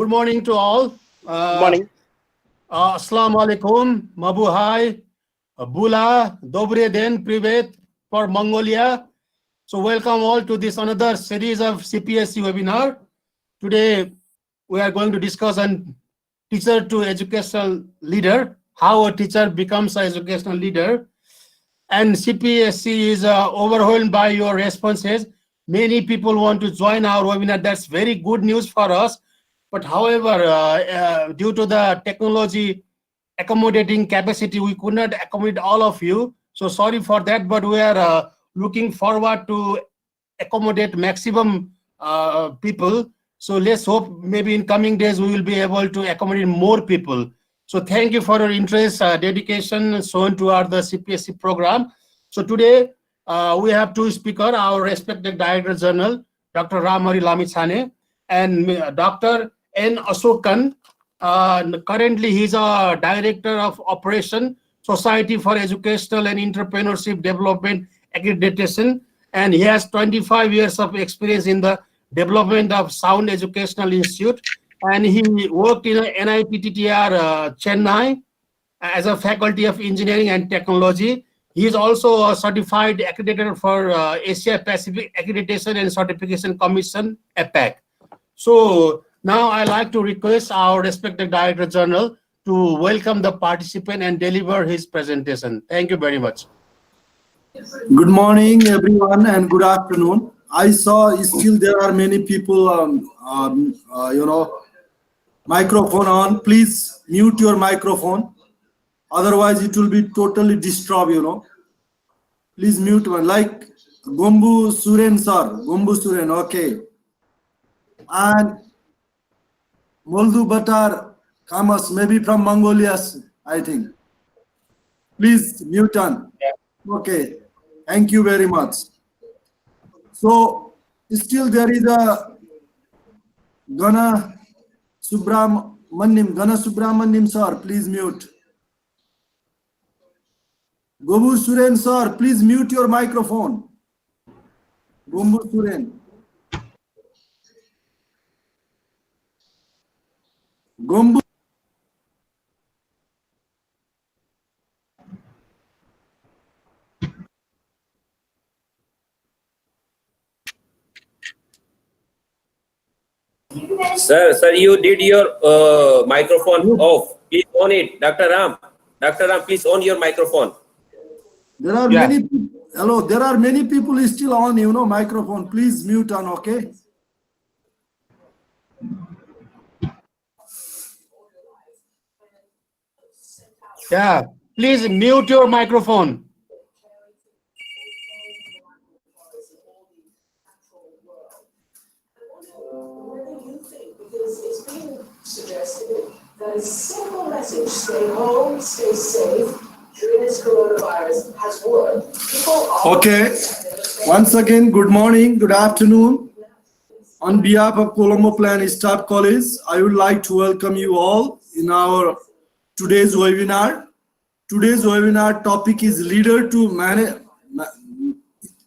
Good morning to all. Good morning. Assalamu alaikum, Mabuhay, Bula, Dobre Den, Privet for Mongolia. So welcome all to this another series of CPSC webinar. Today we are going to discuss on teacher to educational leader, how a teacher becomes an educational leader. And CPSC is overwhelmed by your responses. Many people want to join our webinar. That's very good news for us. But however, due to the technology accommodating capacity, we could not accommodate all of you. So sorry for that, but we are looking forward to accommodate maximum people. So let's hope maybe in coming days we will be able to accommodate more people. So thank you for your interest, dedication shown toward the CPSC program. So today we have two speakers, our respected Director General, Dr. Ramhari Lamitsane, and Dr. N. Asokan. Currently, he's a Director of Operation, Society for Educational and Entrepreneurship Development Accreditation, and he has 25 years of experience in the development of Sound Educational Institute, and he worked in NITTR Chennai as a Faculty of Engineering and Technology. He is also a certified accreditor for Asia Pacific Accreditation and Certification Commission, APAC. So now I'd like to request our respected Director General to welcome the participant and deliver his presentation. Thank you very much. Good morning, everyone, and good afternoon. I saw still there are many people, microphone on. Please mute your microphone. Otherwise, it will be totally disturbed, Please mute one. Like Gombu Suren, sir. Gombu Suren, okay. And Moldu Batar Kamas, maybe from Mongolia, I think. Please mute on. Okay. Thank you very much. So, still there is a Gana Subramaniam, sir. Please mute. Gombu Suren, sir. Please mute your microphone. Gombu Suren. Gombu. Sir, you did your microphone off. Please on it, Dr. Ram. Dr. Ram, please on your microphone. There are many. Hello, there are many people still on, microphone. Please mute on, okay? Yeah, please mute your microphone. That a simple message, stay home, stay safe, during this coronavirus has worked. Okay. Once again, good morning, good afternoon. On behalf of Colombo Plan Staff College, I would like to welcome you all in our today's webinar. Today's webinar topic is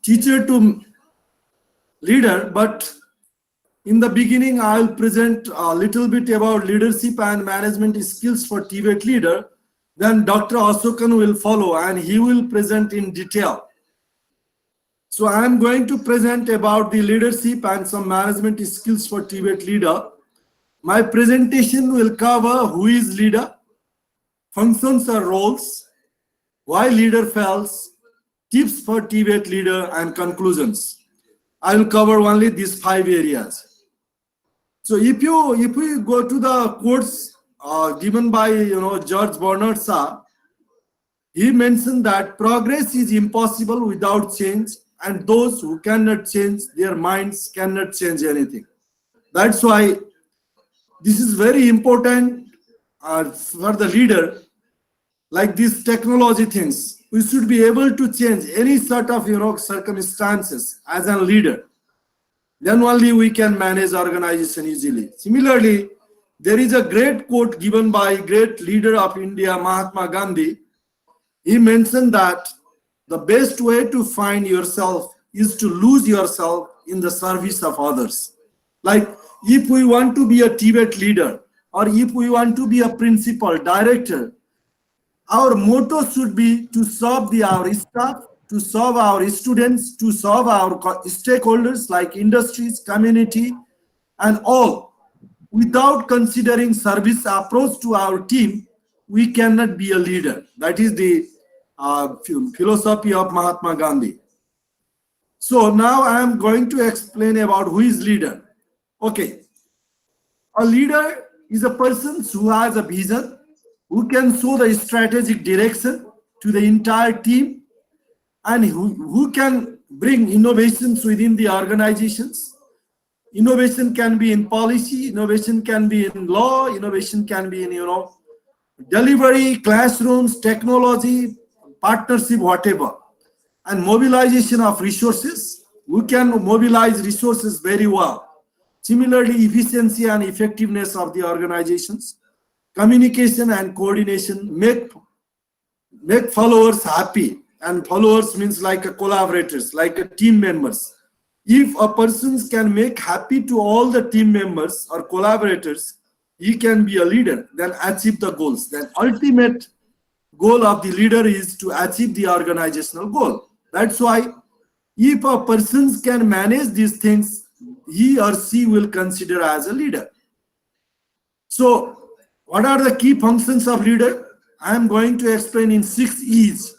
teacher to leader, but in the beginning, I'll present a little bit about leadership and management skills for TVET leader. Then Dr. Asokan will follow and he will present in detail. So I'm going to present about the leadership and some management skills for TVET leader. My presentation will cover who is leader, functions or roles, why leader fails, tips for TVET leader, and conclusions. I will cover only these 5 areas. So if we go to the quotes given by George Bernard Shaw, he mentioned that progress is impossible without change, and those who cannot change their minds cannot change anything. That's why this is very important for the leader. Like these technology things, we should be able to change any sort of circumstances as a leader. Then only we can manage organization easily. Similarly, there is a great quote given by great leader of India, Mahatma Gandhi. He mentioned that the best way to find yourself is to lose yourself in the service of others. Like if we want to be a TVET leader, or if we want to be a principal, director, our motto should be to serve our staff, to serve our students, to serve our stakeholders like industries, community, and all. Without considering service approach to our team, we cannot be a leader. That is the philosophy of Mahatma Gandhi. So now I am going to explain about who is leader. Okay. A leader is a person who has a vision, who can show the strategic direction to the entire team, and who can bring innovations within the organizations. Innovation can be in policy, innovation can be in law, innovation can be in, delivery, classrooms, technology, partnership, whatever. And mobilization of resources. We can mobilize resources very well. Similarly, efficiency and effectiveness of the organizations. Communication and coordination make followers happy. And followers means like a collaborators, like a team members. If a person can make happy to all the team members or collaborators, he can be a leader, then achieve the goals. Then ultimate goal of the leader is to achieve the organizational goal. That's why if a person can manage these things, he or she will consider as a leader. So what are the key functions of leader? I am going to explain in 6 E's.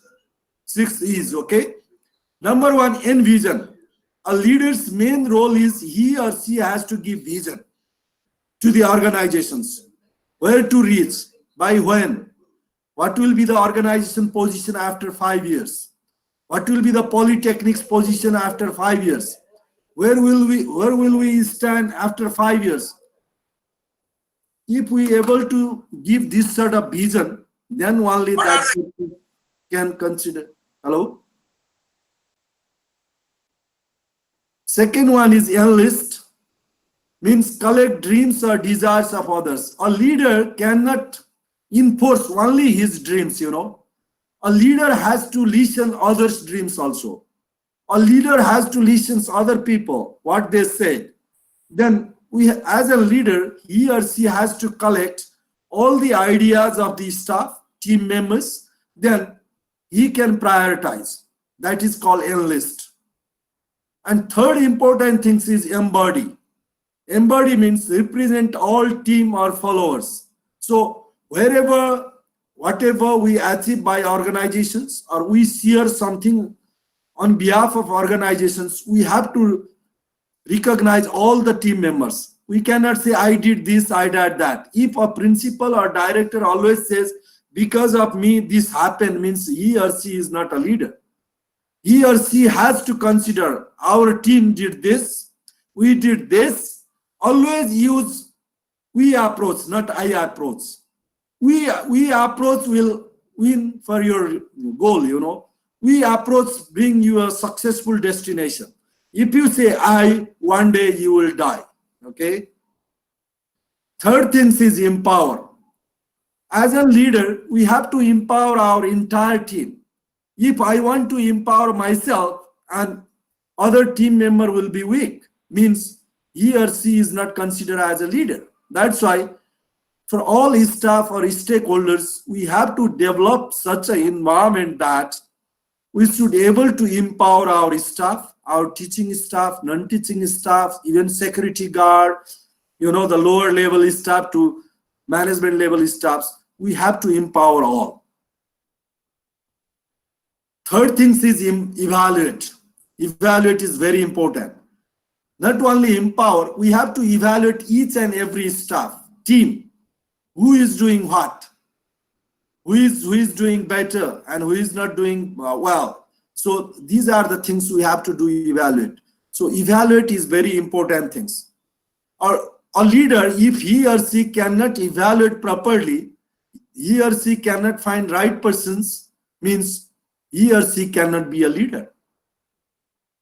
6 E's, okay? Number 1, envision. A leader's main role is he or she has to give vision to the organizations. Where to reach, by when, what will be the organization position after 5 years, what will be the polytechnics position after 5 years, where will we stand after 5 years. If we able to give this sort of vision, then only that can consider. Hello. Second one is enlist, means collect dreams or desires of others. A leader cannot enforce only his dreams, A leader has to listen others' dreams also. A leader has to listen to other people, what they say. Then as a leader, he or she has to collect all the ideas of the staff, team members, then he can prioritize. That is called enlist. And third important thing is embody. Embody means represent all team or followers. So whatever we achieve by organizations, or we share something on behalf of organizations, we have to recognize all the team members. We cannot say, I did this, I did that. If a principal or director always says, because of me this happened, means he or she is not a leader. He or she has to consider, our team did this, we did this. Always use we approach, not I approach. We approach will win for your goal, We approach bring you a successful destination. If you say I, one day you will die. Okay. Third thing is empower. As a leader, we have to empower our entire team. If I want to empower myself and other team member will be weak, means he or she is not considered as a leader. That's why for all his staff or his stakeholders, we have to develop such an environment that we should be able to empower our staff, our teaching staff, non-teaching staff, even security guard, the lower level staff to management level staffs. We have to empower all. Third thing is evaluate. Evaluate is very important. Not only empower, we have to evaluate each and every staff, team, who is doing what, who is doing better and who is not doing well. So these are the things we have to do evaluate. So evaluate is very important things. Or a leader, if he or she cannot evaluate properly, he or she cannot find right persons, means he or she cannot be a leader.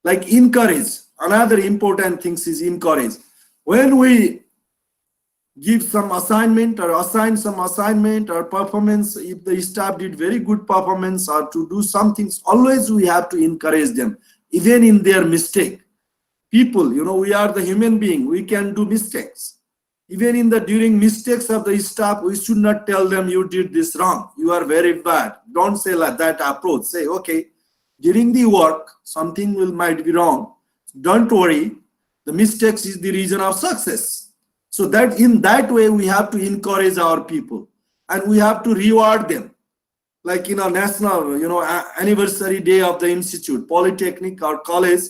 Like encourage. Another important thing is encourage. When we give some assignment or assign some assignment or performance, if the staff did very good performance or to do some things, always we have to encourage them, even in their mistake. people, we are the human being, we can do mistakes. Even during mistakes of the staff, we should not tell them you did this wrong, you are very bad. Don't say like that approach. Say, okay, during the work, something might be wrong. Don't worry, the mistakes is the reason of success. So that in that way, we have to encourage our people and we have to reward them. Like national, anniversary day of the institute, polytechnic or college,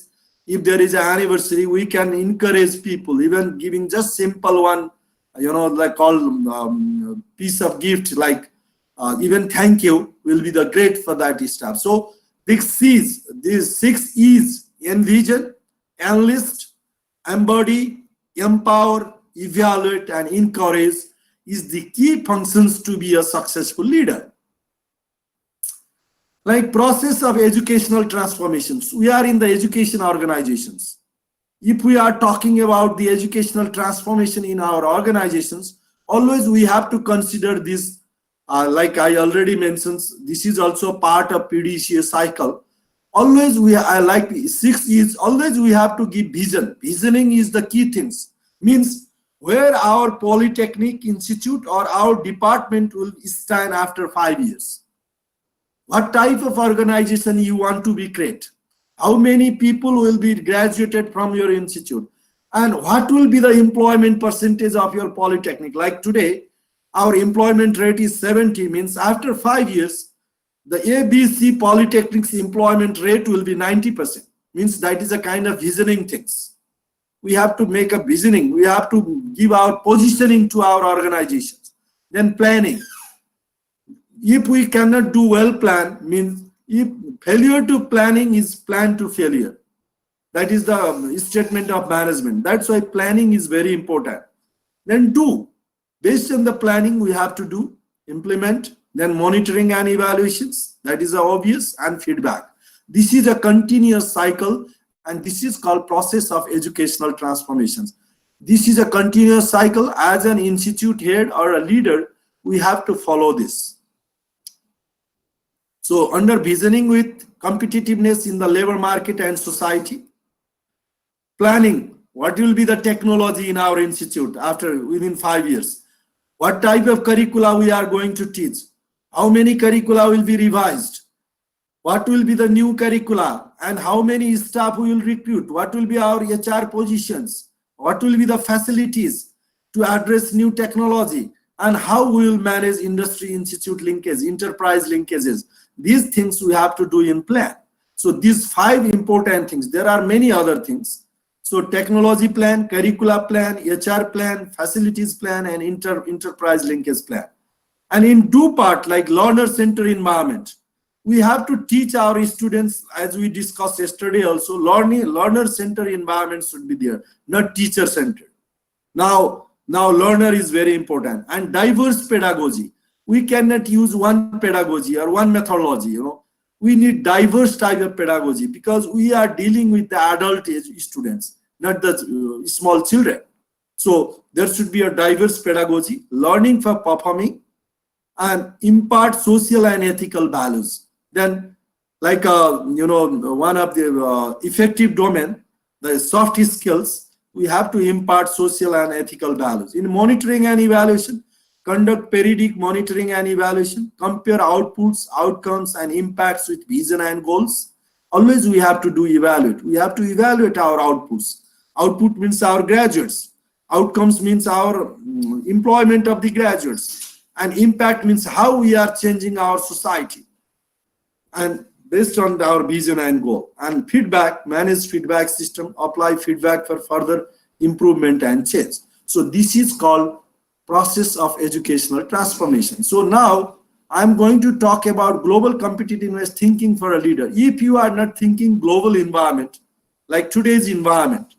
if there is an anniversary, we can encourage people, even giving just simple one, like all piece of gift, like even thank you will be the great for that staff. So these 6 E's: envision, enlist, embody, empower, evaluate, and encourage is the key functions to be a successful leader. Like process of educational transformations. We are in the education organizations. If we are talking about the educational transformation in our organizations, always we have to consider this, like I already mentioned, this is also part of PDCA cycle. Always I like 6 is always we have to give vision. Visioning is the key things. Means where our polytechnic institute or our department will stand after 5 years. What type of organization you want to be create? How many people will be graduated from your institute? And what will be the employment percentage of your polytechnic? Like today, our employment rate is 70, means after 5 years, the ABC Polytechnic's employment rate will be 90%. Means that is a kind of visioning things. We have to make a visioning. We have to give our positioning to our organizations. Then planning. If we cannot do well plan, means if failure to planning is plan to failure. That is the statement of management. That's why planning is very important. Then do. Based on the planning, we have to do, implement, then monitoring and evaluations. That is obvious, and feedback. This is a continuous cycle, and this is called process of educational transformations. This is a continuous cycle. As an institute head or a leader, we have to follow this. So under visioning with competitiveness in the labor market and society, planning, what will be the technology in our institute within 5 years? What type of curricula we are going to teach? How many curricula will be revised? What will be the new curricula? And how many staff we will recruit? What will be our HR positions? What will be the facilities to address new technology? And how we will manage industry institute linkage, enterprise linkages? These things we have to do in plan. So these 5 important things. There are many other things. So technology plan, curricula plan, HR plan, facilities plan, and enterprise linkage plan. And in do part, like learner-centered environment, we have to teach our students, as we discussed yesterday also, learner-centered environment should be there, not teacher-centered. Now learner is very important. And diverse pedagogy. We cannot use one pedagogy or one methodology, We need diverse type of pedagogy because we are dealing with the adult age students, not the small children. So there should be a diverse pedagogy, learning for performing, and impart social and ethical values. Then, like one of the effective domain, the soft skills, we have to impart social and ethical values. In monitoring and evaluation, conduct periodic monitoring and evaluation, compare outputs, outcomes, and impacts with vision and goals. Always we have to do evaluate. We have to evaluate our outputs. Output means our graduates. Outcomes means our employment of the graduates. And impact means how we are changing our society. And based on our vision and goal. And feedback, manage feedback system, apply feedback for further improvement and change. So this is called process of educational transformation. So now I'm going to talk about global competitiveness thinking for a leader. If you are not thinking global environment, like today's environment,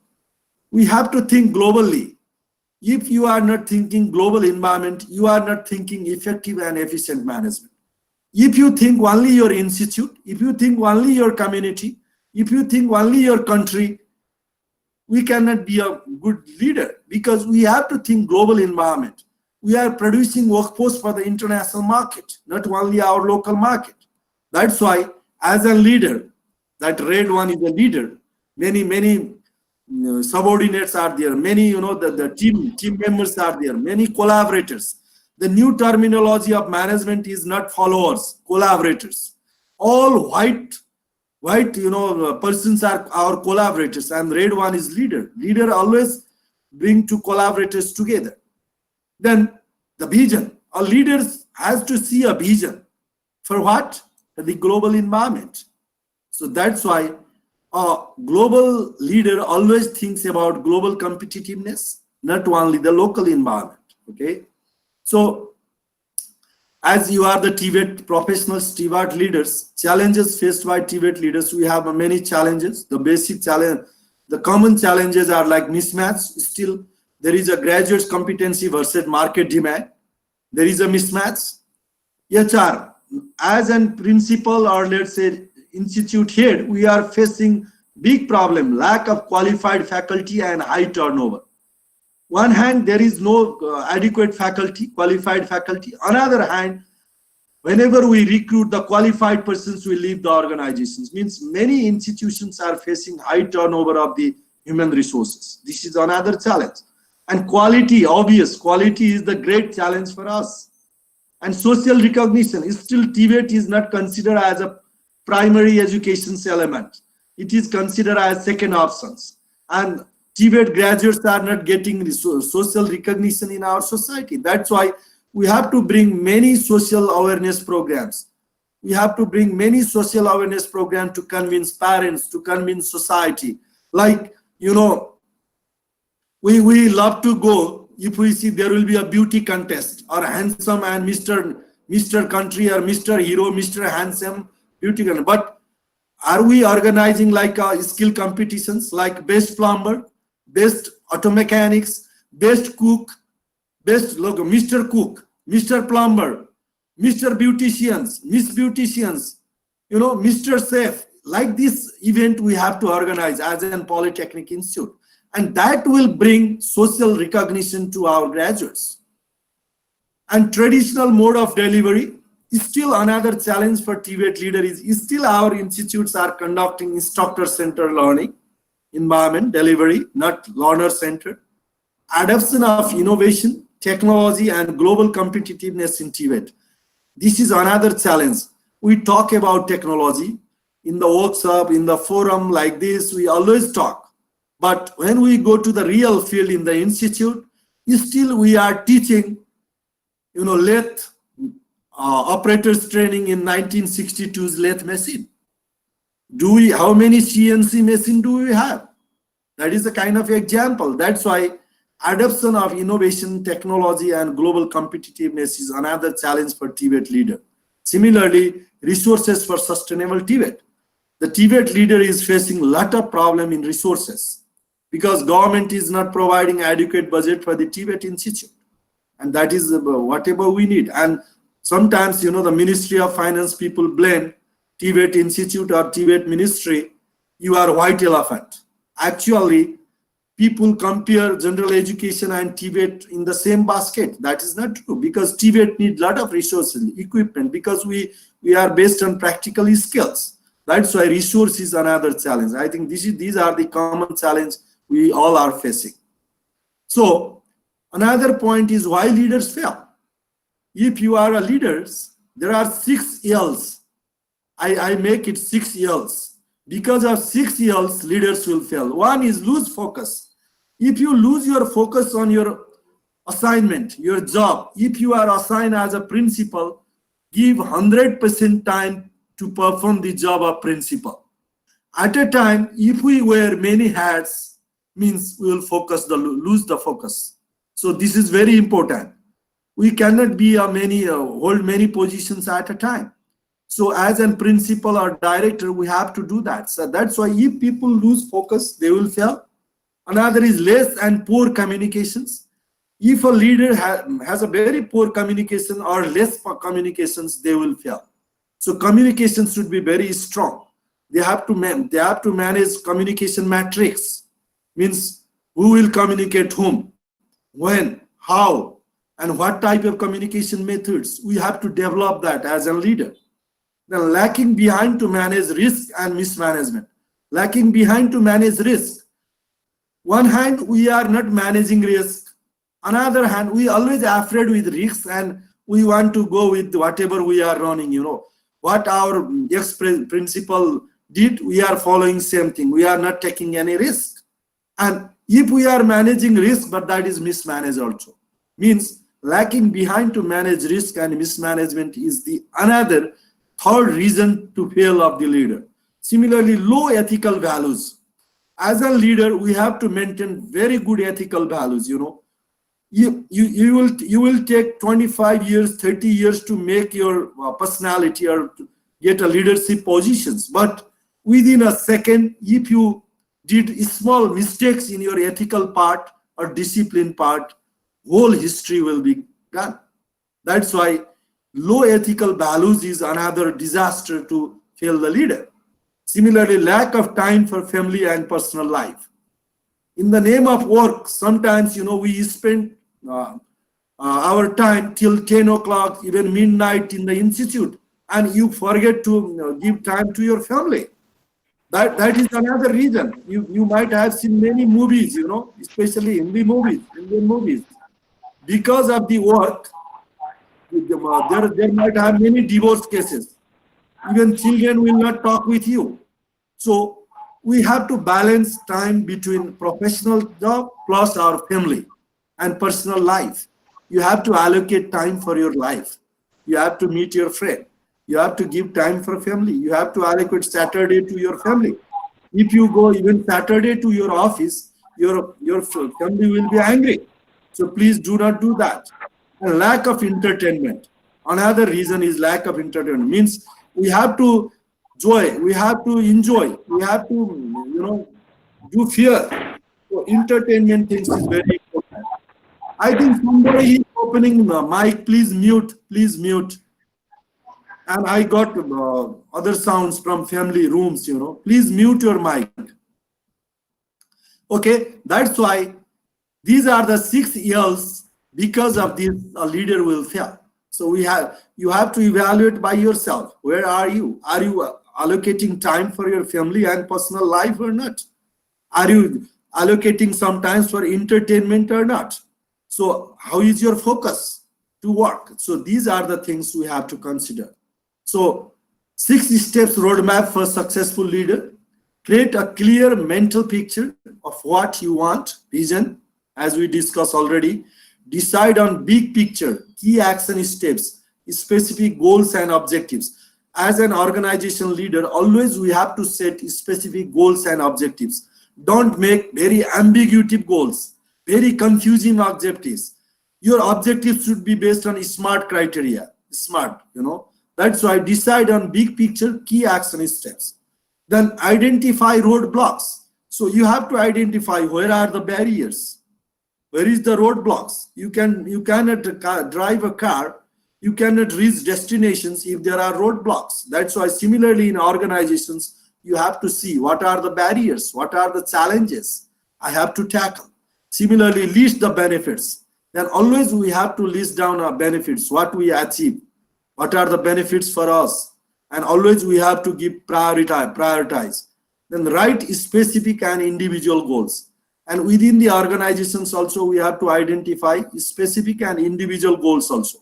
we have to think globally. If you are not thinking global environment, you are not thinking effective and efficient management. If you think only your institute, if you think only your community, if you think only your country, we cannot be a good leader because we have to think global environment. We are producing workforce for the international market, not only our local market. That's why as a leader, that red one is a leader. Many subordinates are there, many, the team members are there, many collaborators. The new terminology of management is not followers, collaborators. All white persons are our collaborators, and red one is leader. Leader always bring two collaborators together. Then the vision. A leader has to see a vision. For what? The global environment. So that's why a global leader always thinks about global competitiveness, not only the local environment. Okay. So as you are the TVET professionals, TVET leaders, challenges faced by TVET leaders, we have many challenges. The basic challenge, the common challenges are like mismatch. Still, there is a graduate's competency versus market demand. There is a mismatch. HR, as a principal or let's say institute head, we are facing big problem, lack of qualified faculty and high turnover. One hand, there is no adequate faculty, qualified faculty. Another hand, whenever we recruit the qualified persons, we leave the organizations. Means many institutions are facing high turnover of the human resources. This is another challenge. And quality, obvious, quality is the great challenge for us. And social recognition is still TVET is not considered as a primary education element. It is considered as second options. And TVET graduates are not getting social recognition in our society. That's why we have to bring many social awareness programs. We have to bring many social awareness programs to convince parents, to convince society. Like, we love to go if we see there will be a beauty contest or handsome and Mr. Country or Mr. Hero, Mr. Handsome beauty contest. But are we organizing like skill competitions like best plumber, best auto mechanics, best cook, best logo, Mr. Cook, Mr. Plumber, Mr. Beauticians, Miss Beauticians, Mr. Chef. Like this event we have to organize as a Polytechnic Institute. And that will bring social recognition to our graduates. And traditional mode of delivery is still another challenge for TVET leader is still our institutes are conducting instructor-centered learning environment delivery, not learner-centered. Adoption of innovation, technology, and global competitiveness in TVET. This is another challenge. We talk about technology in the workshop, in the forum like this, we always talk. But when we go to the real field in the institute, still we are teaching, lathe operators training in 1962's lathe machine. How many CNC machine do we have? That is the kind of example. That's why adoption of innovation, technology, and global competitiveness is another challenge for TVET leader. Similarly, resources for sustainable TVET. The TVET leader is facing a lot of problem in resources because government is not providing adequate budget for the TVET institute. And that is whatever we need. And sometimes, the Ministry of Finance people blame TVET institute or TVET ministry, you are white elephant. Actually, people compare general education and TVET in the same basket. That is not true because TVET needs a lot of resources, equipment, because we are based on practical skills. That's why resource is another challenge. I think these are the common challenge we all are facing. So another point is why leaders fail. If you are a leader, there are 6 L's. I make it 6 L's. Because of 6 L's, leaders will fail. One is lose focus. If you lose your focus on your assignment, your job, if you are assigned as a principal, give 100% time to perform the job of principal. At a time, if we wear many hats, means we will lose the focus. So this is very important. We cannot be hold many positions at a time. So as a principal or director, we have to do that. So that's why if people lose focus, they will fail. Another is less and poor communications. If a leader has a very poor communication or less communications, they will fail. So communication should be very strong. They have to manage communication matrix. Means who will communicate whom, when, how, and what type of communication methods. We have to develop that as a leader. Then lacking behind to manage risk and mismanagement. Lacking behind to manage risk. One hand, we are not managing risk. Another hand, we always afraid with risks and we want to go with whatever we are running, what our ex-principal did, we are following same thing. We are not taking any risk. And if we are managing risk, but that is mismanaged also, means lacking behind to manage risk and mismanagement is the another third reason to fail of the leader. Similarly, low ethical values. As a leader, we have to maintain very good ethical values. You will take 25 years, 30 years to make your personality or to get a leadership positions. But within a second, if you did small mistakes in your ethical part or discipline part, whole history will be gone. That's why low ethical values is another disaster to fail the leader. Similarly, lack of time for family and personal life. In the name of work, sometimes, we spend our time till 10 o'clock, even midnight in the institute, and you forget to give time to your family. That is another reason. You might have seen many movies, especially Indian movies. Because of the work, there might have many divorce cases. Even children will not talk with you. So we have to balance time between professional job plus our family and personal life. You have to allocate time for your life. You have to meet your friend. You have to give time for family. You have to allocate Saturday to your family. If you go even Saturday to your office, your family will be angry. So please do not do that. And lack of entertainment. Another reason is lack of entertainment. Means we have to we have to enjoy, we have to, do fear. So entertainment things is very important. I think somebody is opening the mic. Please mute. And I got other sounds from family rooms, Please mute your mic. Okay, that's why these are the 6 L's. Because of this, a leader will fail. So you have to evaluate by yourself. Where are you? Are you allocating time for your family and personal life or not? Are you allocating some time for entertainment or not? So how is your focus to work? So these are the things we have to consider. So 6 steps roadmap for successful leader. Create a clear mental picture of what you want, vision, as we discussed already. Decide on big picture, key action steps, specific goals and objectives. As an organization leader, always we have to set specific goals and objectives. Don't make very ambiguous goals, very confusing objectives. Your objectives should be based on SMART criteria. SMART, That's why decide on big picture, key action steps. Then identify roadblocks. So you have to identify where are the barriers. Where is the roadblocks? You cannot drive a car. You cannot reach destinations if there are roadblocks. That's why similarly in organizations, you have to see what are the barriers, what are the challenges I have to tackle. Similarly, list the benefits. Then always we have to list down our benefits, what we achieve, what are the benefits for us. And always we have to give prioritize. Then write specific and individual goals. And within the organizations also, we have to identify specific and individual goals also.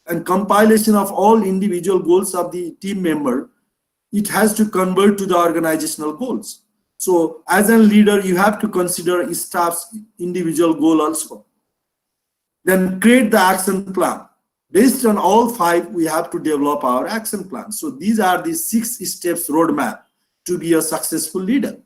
And compilation of all individual goals of the team member, it has to convert to the organizational goals. So as a leader, you have to consider staff's individual goal also. Then create the action plan. Based on all 5, we have to develop our action plan. So these are the 6 steps roadmap to be a successful leader.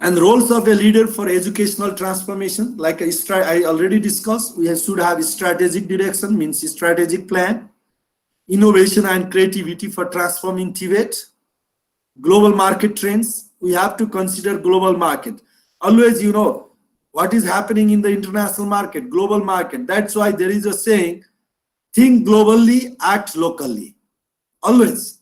And roles of a leader for educational transformation, like I already discussed, we should have strategic direction, means strategic plan, innovation and creativity for transforming TVET, global market trends. We have to consider global market. Always, what is happening in the international market, global market. That's why there is a saying, think globally, act locally. Always,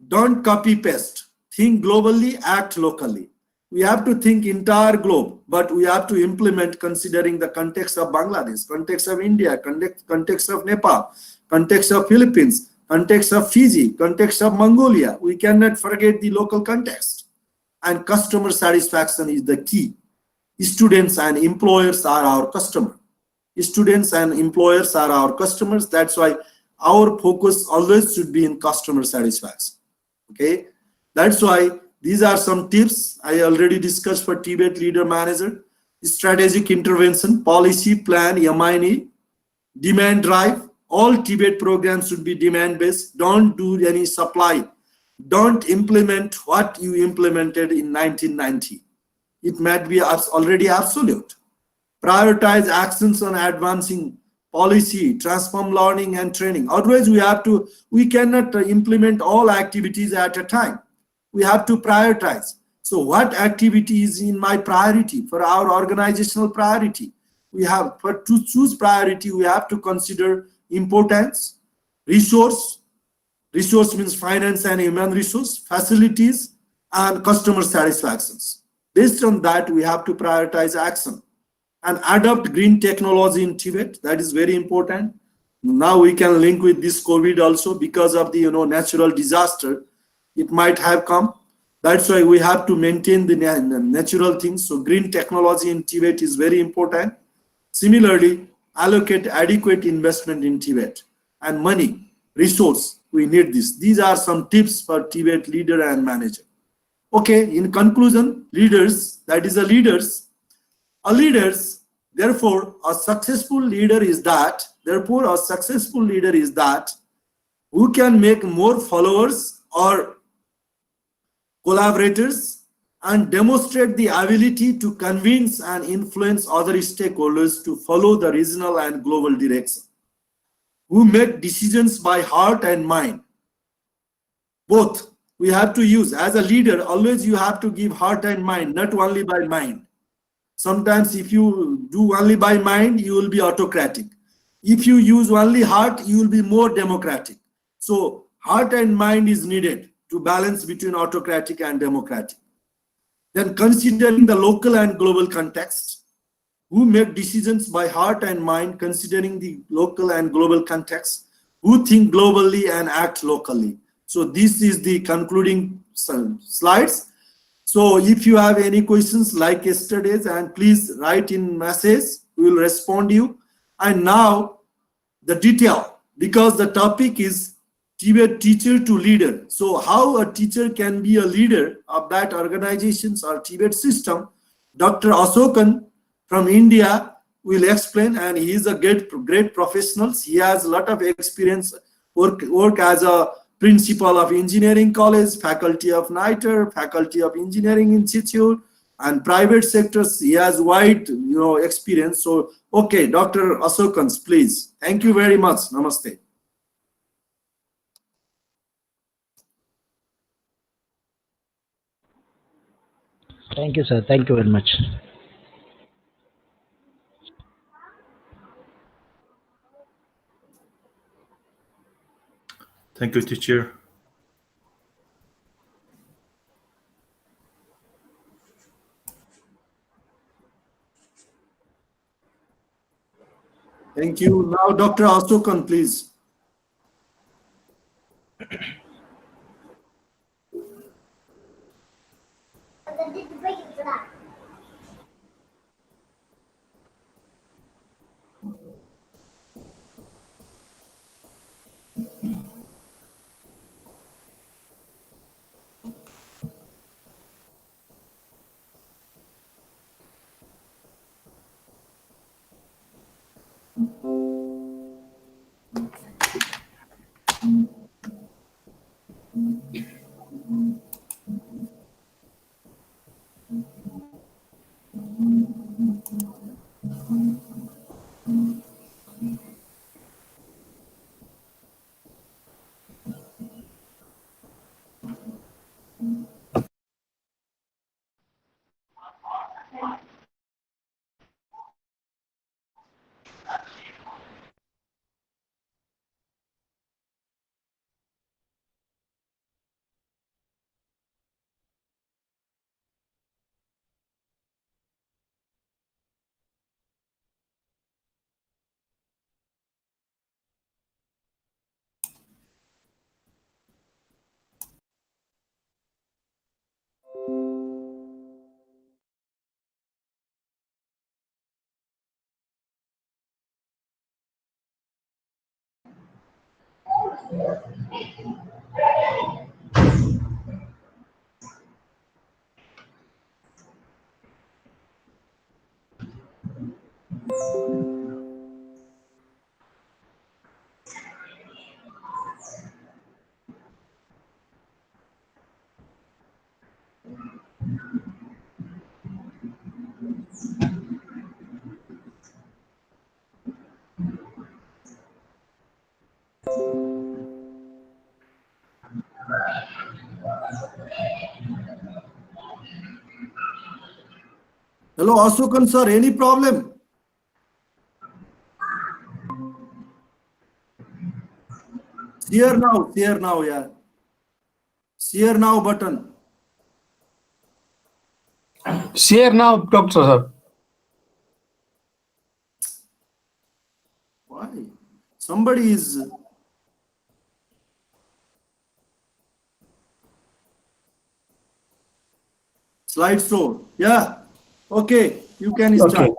don't copy paste. Think globally, act locally. We have to think entire globe, but we have to implement considering the context of Bangladesh, context of India, context of Nepal, context of Philippines, context of Fiji, context of Mongolia. We cannot forget the local context. and customer satisfaction is the key. Students and employers are our customer. Students and employers are our customers. That's why our focus always should be in customer satisfaction. Okay, that's why these are some tips I already discussed for TVET leader manager. Strategic intervention, policy plan, MINE, demand drive. All TVET programs should be demand based. Don't do any supply. Don't implement what you implemented in 1990. It might be already absolute. Prioritize actions on advancing policy, transform learning and training. Otherwise, we cannot implement all activities at a time. We have to prioritize. So what activity is in my priority for our organizational priority? To choose priority, we have to consider importance, resource means finance and human resource, facilities, and customer satisfactions. Based on that, we have to prioritize action and adopt green technology in TVET. That is very important. Now we can link with this COVID also because of the natural disaster. It might have come. That's why we have to maintain the natural things. So green technology in TVET is very important. Similarly, allocate adequate investment in TVET and money, resource. We need this. These are some tips for TVET leader and manager. Okay, in conclusion, leaders, that is therefore a successful leader is that who can make more followers or collaborators and demonstrate the ability to convince and influence other stakeholders to follow the regional and global direction, who make decisions by heart and mind. Both we have to use. As a leader, always you have to give heart and mind, not only by mind. Sometimes if you do only by mind, you will be autocratic. If you use only heart, you will be more democratic. So heart and mind is needed to balance between autocratic and democratic. Then considering the local and global context, who make decisions by heart and mind, considering the local and global context, who think globally and act locally. So this is the concluding slides. So if you have any questions like yesterday's, and please write in message, we will respond to you. And now the detail, because the topic is TVET teacher to leader. So how a teacher can be a leader of that organizations or TVET system, Dr. Asokan from India will explain, and he is a great professional. He has a lot of experience, work as a principal of engineering college, faculty of NITER, faculty of engineering institute, and private sectors. He has wide experience. So okay, Dr. Asokans, please. Thank you very much. Namaste. Thank you, sir. Thank you very much. Thank you, teacher. Thank you. Now, Dr. Asokan, please. Hello, Asokan sir, any problem? Share now, yeah. Share now button. Share now, Dr. Sir. Why? Somebody is. Slideshow. Yeah. Okay, you can start. Okay.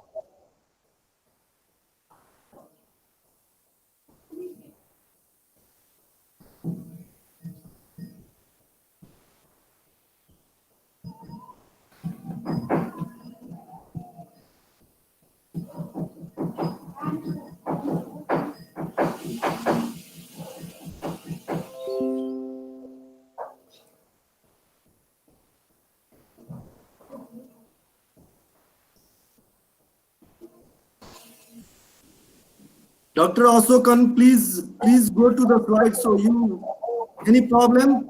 Dr. Asokan, please go to the slide. So you, any problem?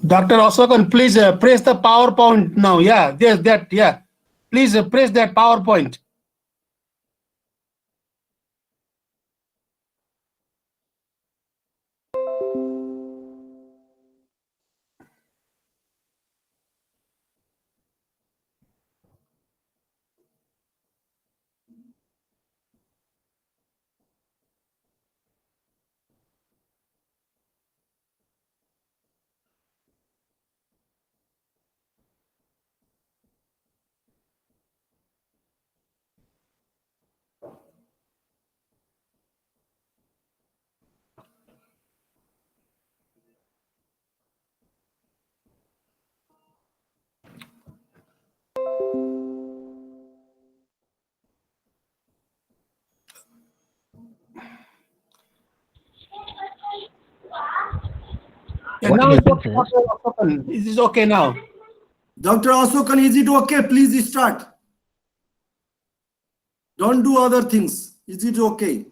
Dr. Asokan, please press the PowerPoint now. Yeah, there's that. Yeah. Please press that PowerPoint. Yeah, What now it's happened, okay, sir? Dr. Asokan. It is okay now. Dr. Asokan, is it okay? Please start. Don't do other things. Is it okay?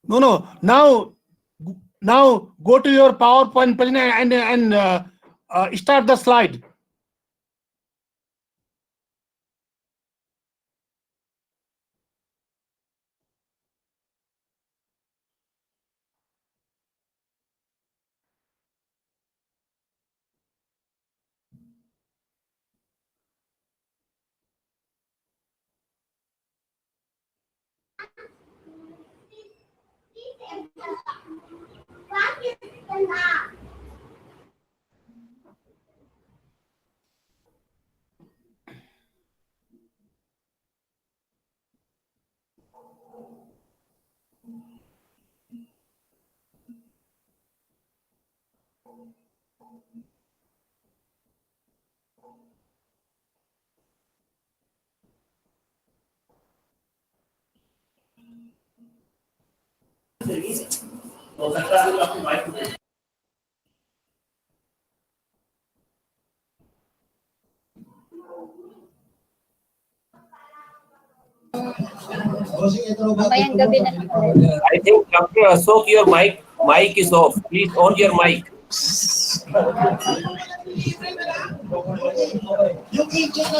No. Now go to your PowerPoint presentation and start the slide. Mamayang gabi na lang ulit. I think Dr. Ashok, your mic is off. Please on your mic.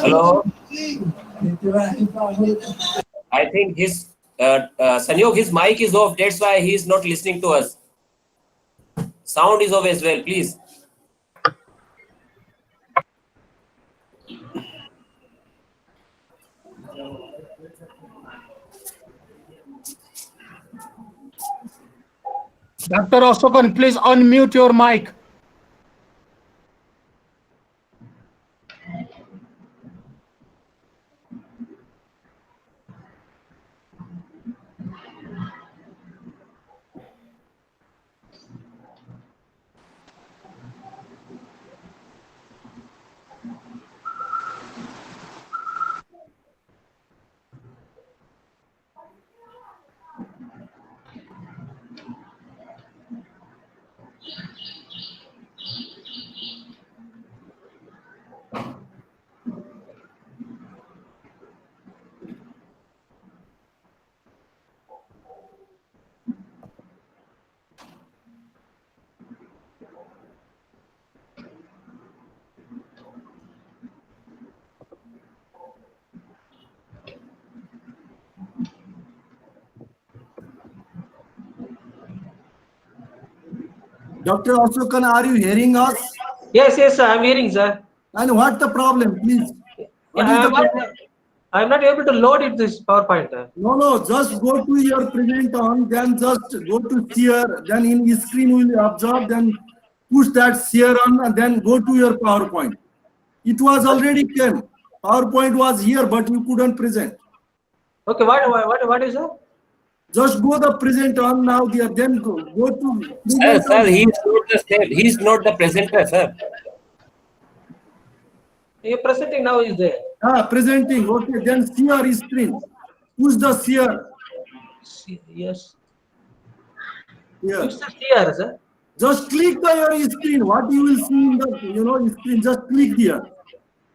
Hello. I think his Sanyog, his mic is off. That's why he is not listening to us. Sound is off as well. Please. Dr. Ashokan, please unmute your mic. Dr. Ashokan, are you hearing us? Yes, sir, I'm hearing, sir. And what the problem, please? What is the problem? I'm not able to load it, this PowerPoint. No, just go to your present on, then just go to share, then in screen will absorb, then push that share on, and then go to your PowerPoint. It was already came. PowerPoint was here, but you couldn't present. Okay, what is that? Just go the present on now, there, then go to. Sir, he is not the same. He is not the presenter, sir. You're presenting now is there. Presenting. Okay, then share screen. Push the share. Yes. Here. It's the here, sir. Just click the your screen. What you will see in the screen. Just click here.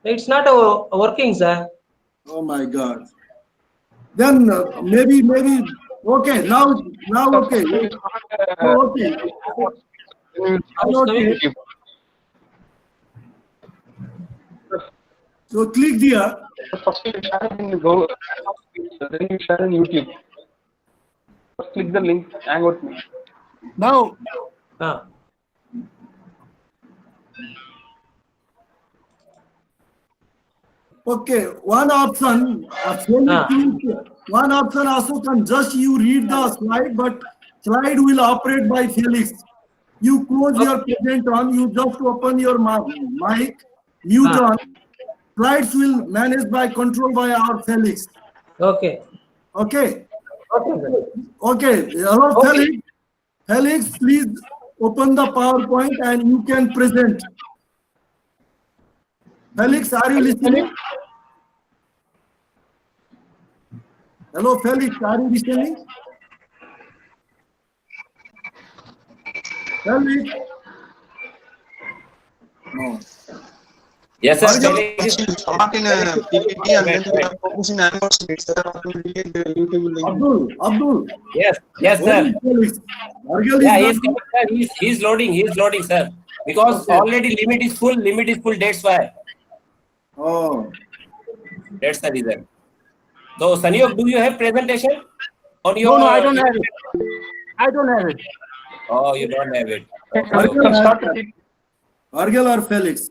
It's not working, sir. Oh my God. Then maybe. Okay, now okay. Oh, okay. Okay. So click here. First you share in Google, then you share in YouTube. First click the link, Hangout me. Now, Okay, one option also can just you read the slide, but slide will operate by Felix. You close your present on, you just open your mic, mute on. Slides will managed by control by our Felix. Okay. Okay. Okay. Okay. Hello, Felix. Felix, please open the PowerPoint and you can present. Felix, are you listening? Hello, Felix, are you listening? Felix? No. Yes, sir. Start in a PPT and then you are focusing on YouTube. Abdul. Yes, sir. Felix. Yeah, he's loading, sir. Because already limit is full, that's why. Oh. That's the reason. So, Saniyok, do you have presentation on your? no, I don't have it. I don't have it. Oh, you don't have it. Vargal or Felix?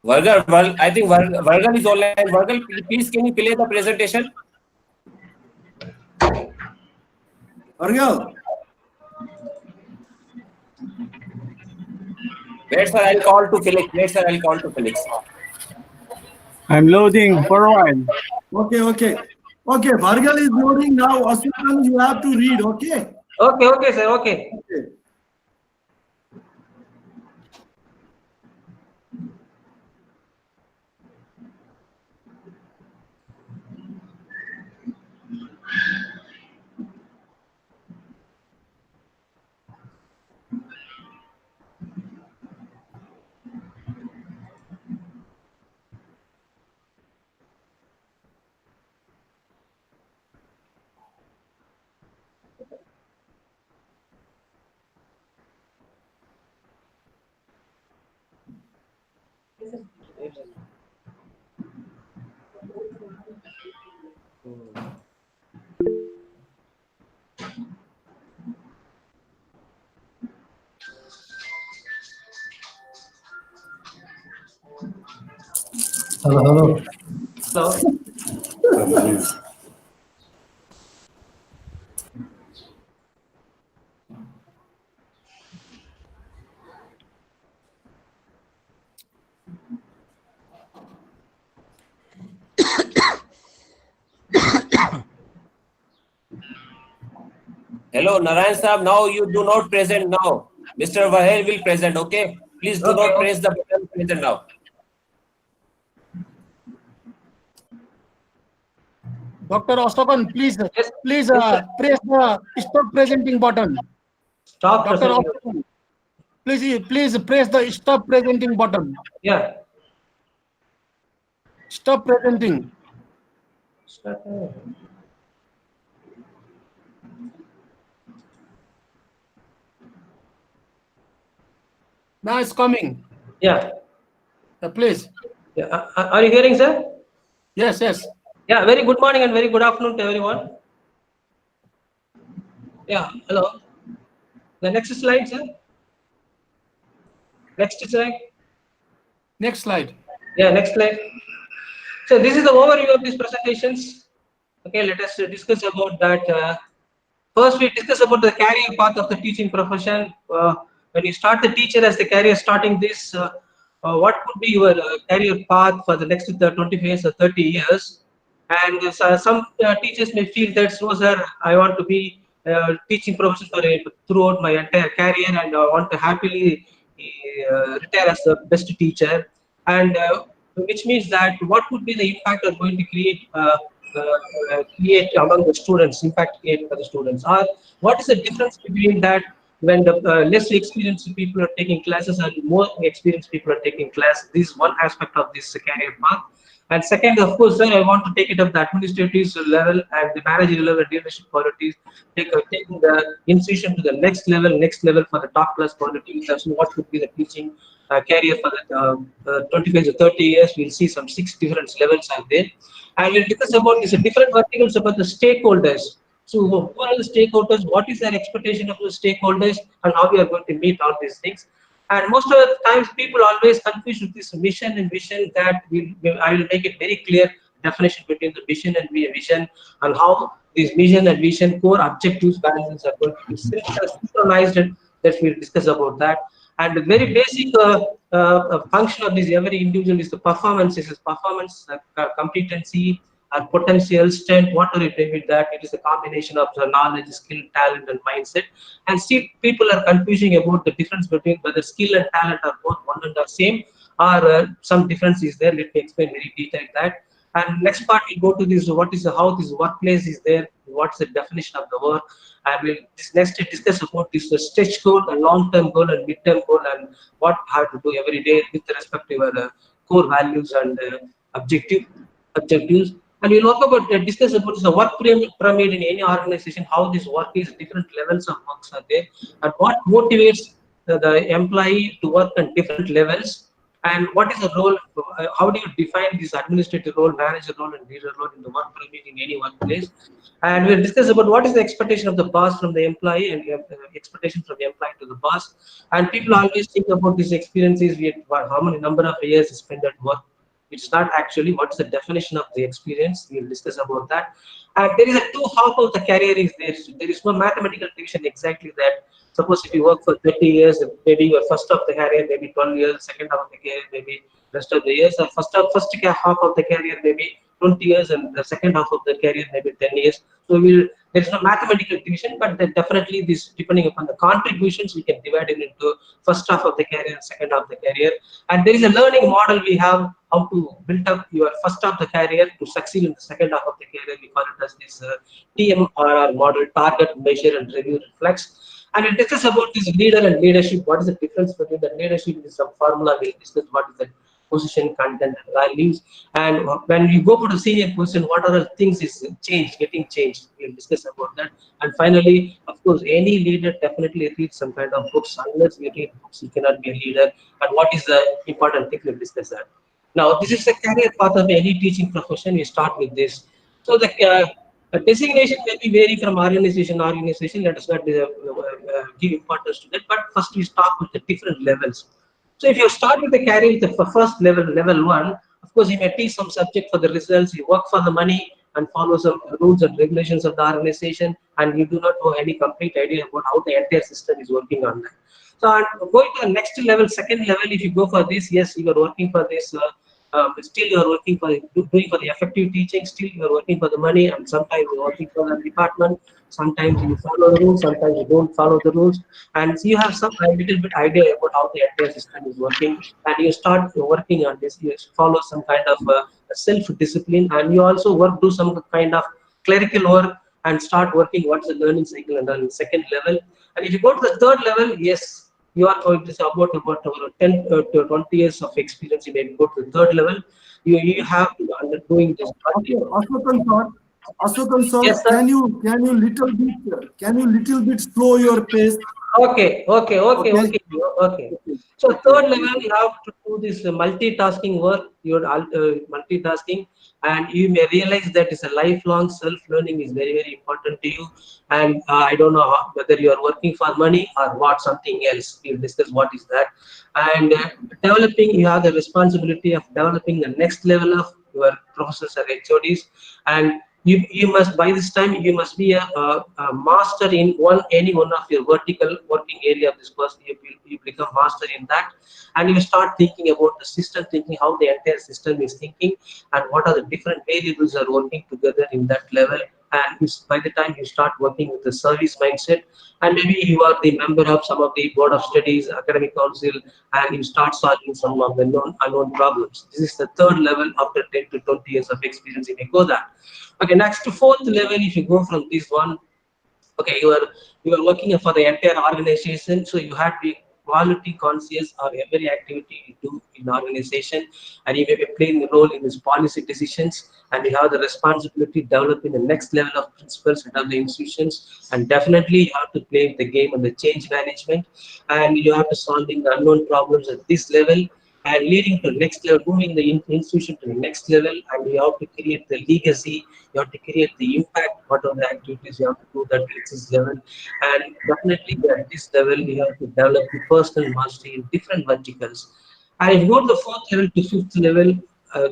Vargal, I think Vargal is online. Vargal, please can you play the presentation? Vargal? Wait, sir, I'll call to Felix. I'm loading for a while. Okay. Okay, Vargal is loading now. Ashukan, you have to read, okay? Okay, sir, okay. Hello. Hello, Narayan Saab. Now you do not present now. Mr. Vahel will present. Okay. Please do Okay, not okay. press the button present now. Dr. Asokan, please, Yes, please yes, sir. press the stop presenting button. Stop Dr. presenting. Asokan, please press the stop presenting button. Yeah. Stop presenting. Now it's coming. Yeah. Please. Yeah. Are you hearing, sir? Yes, yes. Yeah. Very good morning and very good afternoon to everyone. Yeah. Hello. The next slide, sir. Next slide. Next slide. Yeah. Next slide. So this is the overview of these presentations. Okay. Let us discuss about that. First, we discuss about the career path of the teaching profession. When you start the teacher as the career starting this, what could be your career path for the next 25 years or 30 years? And some teachers may feel that, so sir, I want to be teaching profession for throughout my entire career, and I want to happily retire as the best teacher. And which means that what would be the impact are going to create among the students, impact create for the students, or what is the difference between that when the less experienced people are taking classes and more experienced people are taking class. This is one aspect of this career path. And second, of course, sir, I want to take it up the administrative level and the managerial level and leadership qualities, taking the institution to the next level for the top class qualities. That's what could be the teaching career for the 25 to 30 years. We'll see some 6 different levels are there. And we'll discuss about these different verticals about the stakeholders. So who are the stakeholders? What is their expectation of the stakeholders, and how we are going to meet all these things? And most of the times, people always confuse with this mission and vision. That I will make it very clear definition between the mission and vision, and how this vision and vision core objectives balances are going to be synchronized. And that we'll discuss about that. And the very basic function of this every individual is the performance. Is performance, competency, and potential strength. What are it with that? It is a combination of the knowledge, skill, talent, and mindset. And see, people are confusing about the difference between whether skill and talent are both one and the same, or some difference is there. Let me explain very detailed that. And next part we go to this: what is how this workplace is there? What's the definition of the work? And we'll next discuss about this stretch goal, a long-term goal, and mid-term goal, and what have to do every day with respect to your core values and objectives. And we'll talk about discuss about the work pyramid in any organization, how this work is, different levels of works are there, and what motivates the employee to work on different levels, and what is the role, how do you define this administrative role, manager role, and leader role in the work pyramid in any workplace. And we'll discuss about what is the expectation of the boss from the employee, and expectation from the employee to the boss. And people always think about these experiences, how many number of years spent at work. It's not actually what's the definition of the experience. We'll discuss about that. And there is a two half of the career is there. So there is no mathematical division exactly that. Suppose if you work for 30 years, maybe your first of the career maybe 12 years, second half of the career maybe rest of the years, or first half of the career maybe 20 years, and the second half of the career maybe 10 years. So there is no mathematical division, but then definitely this, depending upon the contributions, we can divide it into first half of the career, second half of the career. And there is a learning model we have how to build up your first half of the career to succeed in the second half of the career. We call it as this TMRR model: target, measure, and review, reflex. And it discusses about this leader and leadership. What is the difference between the leadership? Is some formula. We'll discuss what is the position, content, and values. And when you go for the senior position, what are the things is getting changed? We'll discuss about that. And finally, of course, any leader definitely reads some kind of books. Unless we read books, you cannot be a leader. And what is the important thing? We'll discuss that. Now, this is the career path of any teaching profession. We start with this. So the designation may be vary from organization to organization. Let us not give importance to that. But first, we start with the different levels. So if you start with the career with the first level, level 1, of course, you may teach some subject for the results. You work for the money and follow some rules and regulations of the organization, and you do not know any complete idea about how the entire system is working on that. So going to the next level, second level, if you go for this, yes, you are working for this still you are working for doing for the effective teaching, still you are working for the money, and sometimes you're working for the department. Sometimes you follow the rules, sometimes you don't follow the rules, and you have some a little bit idea about how the entire system is working, and you start working on this. You follow some kind of self-discipline, and you also do some kind of clerical work and start working what's the learning cycle and then second level. And if you go to the third level, yes, you are going to say about 10 to 20 years of experience. You may go to the third level. You have to undergoing this. Okay, Ashokan Yes, sir, sir. can you little bit slow your pace? Okay. Okay. Okay. So third level, you have to do this multitasking work. You're multitasking, and you may realize that it's a lifelong self-learning is very, very important to you. And I don't know whether you are working for money or what, something else. We'll discuss what is that. And developing, you have the responsibility of developing the next level of your professors or HODs, and you must by this time you must be a master in any one of your vertical working area of this person. You become master in that, and you start thinking about the system, thinking how the entire system is thinking, and what are the different variables are working together in that level. And by the time you start working with the service mindset, and maybe you are the member of some of the board of studies, academic council, and you start solving some of the unknown problems. This is the third level. After 10 to 20 years of experience, you may go that. Okay, next to fourth level, if you go from this one, okay, you are working for the entire organization, so you have to be quality conscious of every activity you do in the organization, and you may be playing a role in these policy decisions, and you have the responsibility developing the next level of principles of the institutions, and definitely you have to play the game on the change management, and you have to solving the unknown problems at this level, and leading to next level, moving the institution to the next level, and you have to create the legacy, you have to create the impact, what are the activities you have to do that at this level. And definitely at this level, you have to develop the personal mastery in different verticals. And if you go to the fourth level to fifth level,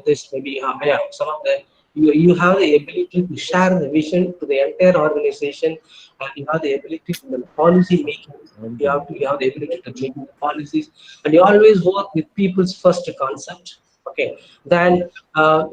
this maybe yeah, some of the you have the ability to share the vision to the entire organization, and you have the ability to the policy making. You have the ability to make the policies, and you always work with people's first concept. Okay, then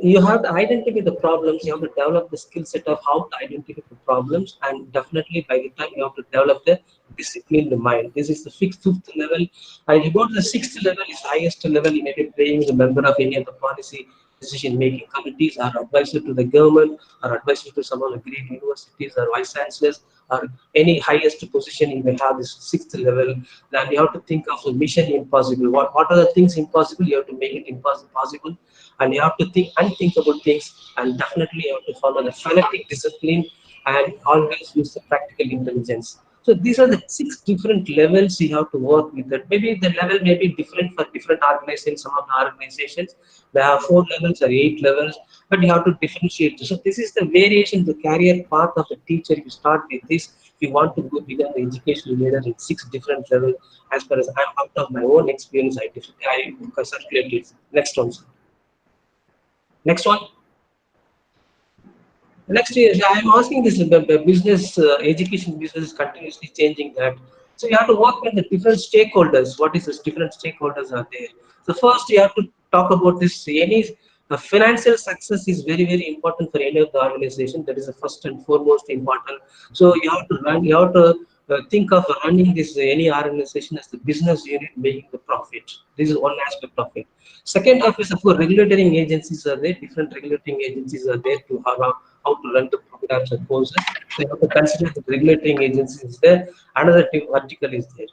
you have to identify the problems. You have to develop the skill set of how to identify the problems, and definitely by the time you have to develop the disciplined mind. This is the fifth level. And you go to the sixth level, is highest level. You may be playing the member of any of the policy decision-making committees, or advisor to the government, or advisor to some of the great universities or vice chancellors, or any highest position. You may have this sixth level. Then you have to think of a mission impossible. What are the things impossible? You have to make it possible, and you have to think about things, and definitely you have to follow the fanatic discipline, and always use the practical intelligence. So these are the 6 different levels you have to work with. That maybe the level may be different for different organizations. Some of the organizations they have 4 levels or 8 levels, but you have to differentiate. So this is the variation, the career path of the teacher. You start with this. If you want to go become the educational leader in 6 different levels, as far as I'm out of my own experience, I circulate it. Next one, sir. Next one. Next is I'm asking this business education business is continuously changing that. So you have to work with the different stakeholders. What is this different stakeholders are there? So first you have to talk about this. Any financial success is very very important for any of the organization. That is the first and foremost important. So you have to run. You have to think of running this any organization as the business unit making the profit. This is one aspect of it. Second half is of course regulatory agencies are there. Different regulatory agencies are there to have how to run the programs and courses. So you have to consider the regulatory agencies is there. Another vertical is there.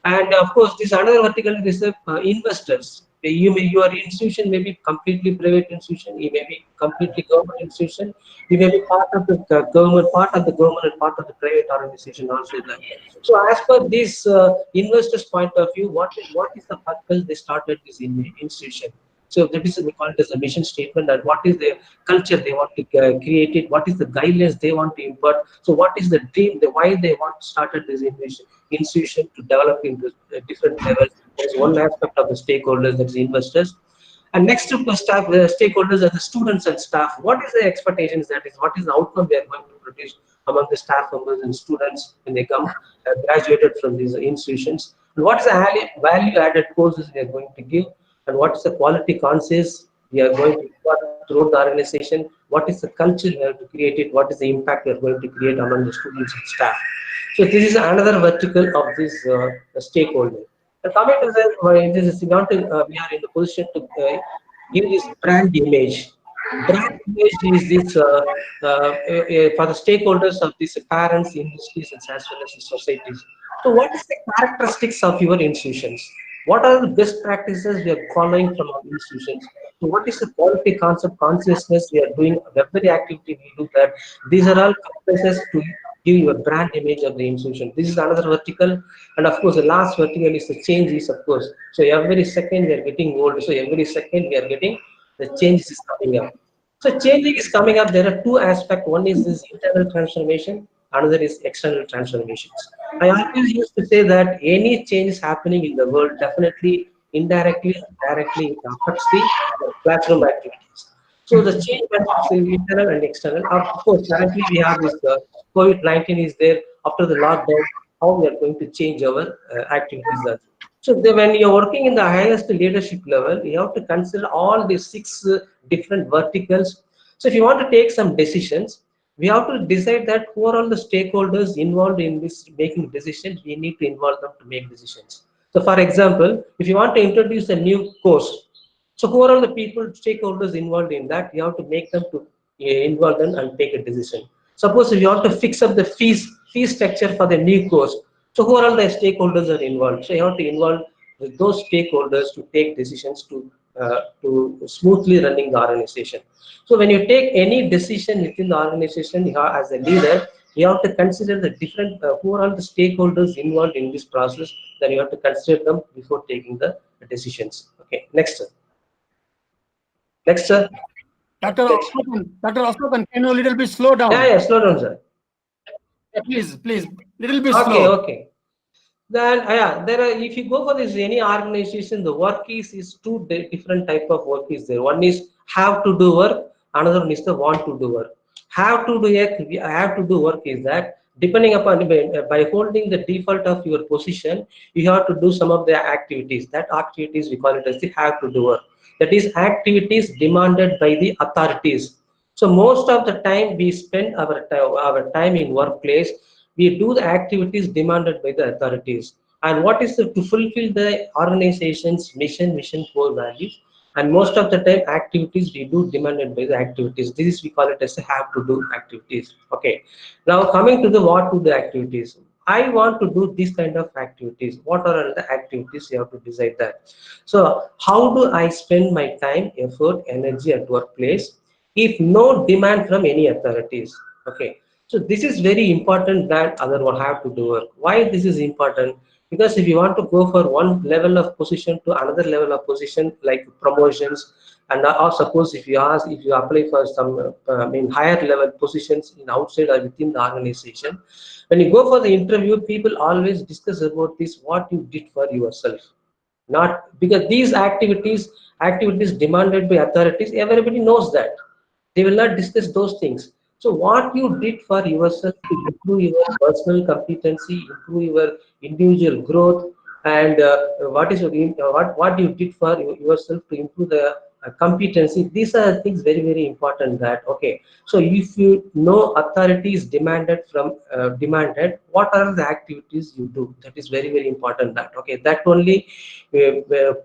And of course, this another vertical is the investors. Your institution may be completely private institution. You may be completely government institution. You may be part of the government, and part of the private organization also. There. So as per this investors' point of view, what is the purpose they started this institution? So that is we call it as a mission statement. And what is the culture they want to create it? What is the guidelines they want to impart? So what is the dream? Why they want to started this institution to develop into different levels? There is one aspect of the stakeholders, that is investors. And next to the staff, the stakeholders are the students and staff. What is the expectations? That is, what is the outcome they are going to produce among the staff members and students when they come graduated from these institutions? And what is the value-added courses they are going to give? And what is the quality conscious we are going to impart throughout the organization, what is the culture we have to create it, what is the impact we are going to create among the students and staff. So this is another vertical of this stakeholder. And coming to the, this is not we are in the position to give this brand image. Brand image is this for the stakeholders of these parents, industries, and as well as the societies. So, what is the characteristics of your institutions? What are the best practices we are following from our institutions? So, what is the quality concept consciousness we are doing? Every activity we do that. These are all comprises to give you a brand image of the institution. This is another vertical, and of course, the last vertical is the changes, of course. So every second we are getting old. So every second we are getting the changes is coming up. So changing is coming up. There are two aspects. One is this internal transformation. Another is external transformations. I always used to say that any change is happening in the world definitely indirectly, directly it affects the classroom activities. So the change matrix is internal and external. Of course, currently we have this COVID-19 is there. After the lockdown, how we are going to change our activities. So when you're working in the highest leadership level, you have to consider all these six different verticals. So if you want to take some decisions, we have to decide that who are all the stakeholders involved in this making decisions. We need to involve them to make decisions. So for example, if you want to introduce a new course, so who are all the people, stakeholders involved in that? You have to make them to involve them and take a decision. Suppose if you want to fix up the fee structure for the new course, so who are all the stakeholders are involved? So you have to involve those stakeholders to take decisions to smoothly running the organization. So when you take any decision within the organization, you have, as a leader, you have to consider the different who are all the stakeholders involved in this process. Then you have to consider them before taking the decisions. Okay, next. Next, sir. Dr. Ashokan, can you a little bit slow down? Yeah, slow down, sir. Yeah, please, little bit Okay, slow. okay. Then, yeah, there are. If you go for this any organization, the work is two different type of work is there. One is have to do work. Another one is the want to do work. Have to do work. Have to do work is that depending upon by holding the default of your position, you have to do some of the activities. That activities we call it as the have to do work. That is activities demanded by the authorities. So most of the time we spend our time in workplace, we do the activities demanded by the authorities. And what is to fulfill the organization's mission, vision, core values. And most of the time activities we do demanded by the activities. This is we call it as a have to do activities. Okay. Now coming to the what to do activities. I want to do this kind of activities. What are the activities? You have to decide that. So how do I spend my time, effort, energy at workplace if no demand from any authorities? Okay. So this is very important that other one have to do work. Why this is important? Because if you want to go for one level of position to another level of position, like promotions, and or suppose if you apply for some higher level positions in outside or within the organization, when you go for the interview, people always discuss about this what you did for yourself, not because these activities demanded by authorities. Everybody knows that they will not discuss those things. So what you did for yourself to improve your personal competency, improve your individual growth, and what you did for yourself to improve the competency. These are things very important. That okay. So if you know authorities demanded, what are the activities you do? That is very important. That okay. That only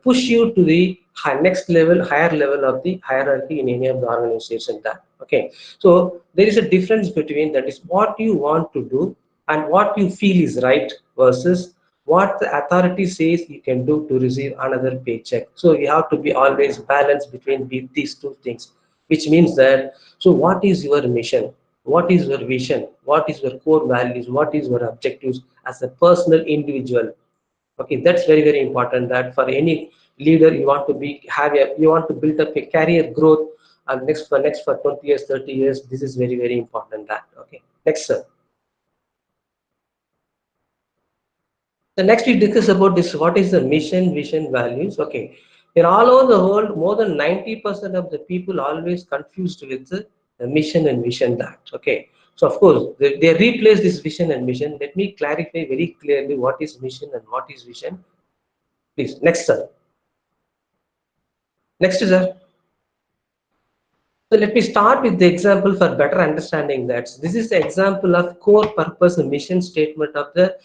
push you to the next level, higher level of the hierarchy in any of the organization. That okay. So there is a difference between that is what you want to do and what you feel is right versus what the authority says you can do to receive another paycheck. So you have to be always balanced between these two things, which means that so what is your mission, what is your vision, what is your core values, what is your objectives as a personal individual. Okay, that's very important. That for any leader, you want to you want to build up a career growth, and next for 20 years, 30 years. This is very important. That okay. Next, sir. The next we discuss about this. What is the mission, vision, values? Okay, in all over the world, more than 90% of the people always confused with the mission and vision. That okay. So of course they replace this vision and mission. Let me clarify very clearly what is mission and what is vision. Please, next, sir. Next, sir. So let me start with the example for better understanding that. So this is the example of core purpose and mission statement of the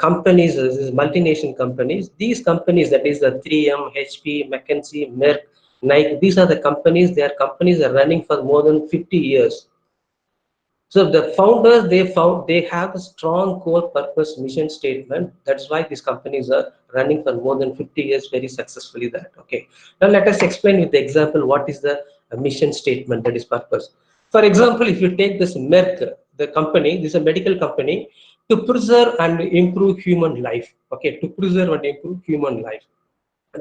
companies, this is multinational companies. These companies, that is the 3M, HP, McKinsey, Merck, Nike, these are the companies, their companies are running for more than 50 years. So the founders, they have a strong core purpose mission statement. That's why these companies are running for more than 50 years very successfully. That okay. Now let us explain with the example what is the mission statement, that is purpose. For example, if you take this Merck, the company, this is a medical company, to preserve and improve human life. Okay, to preserve and improve human life.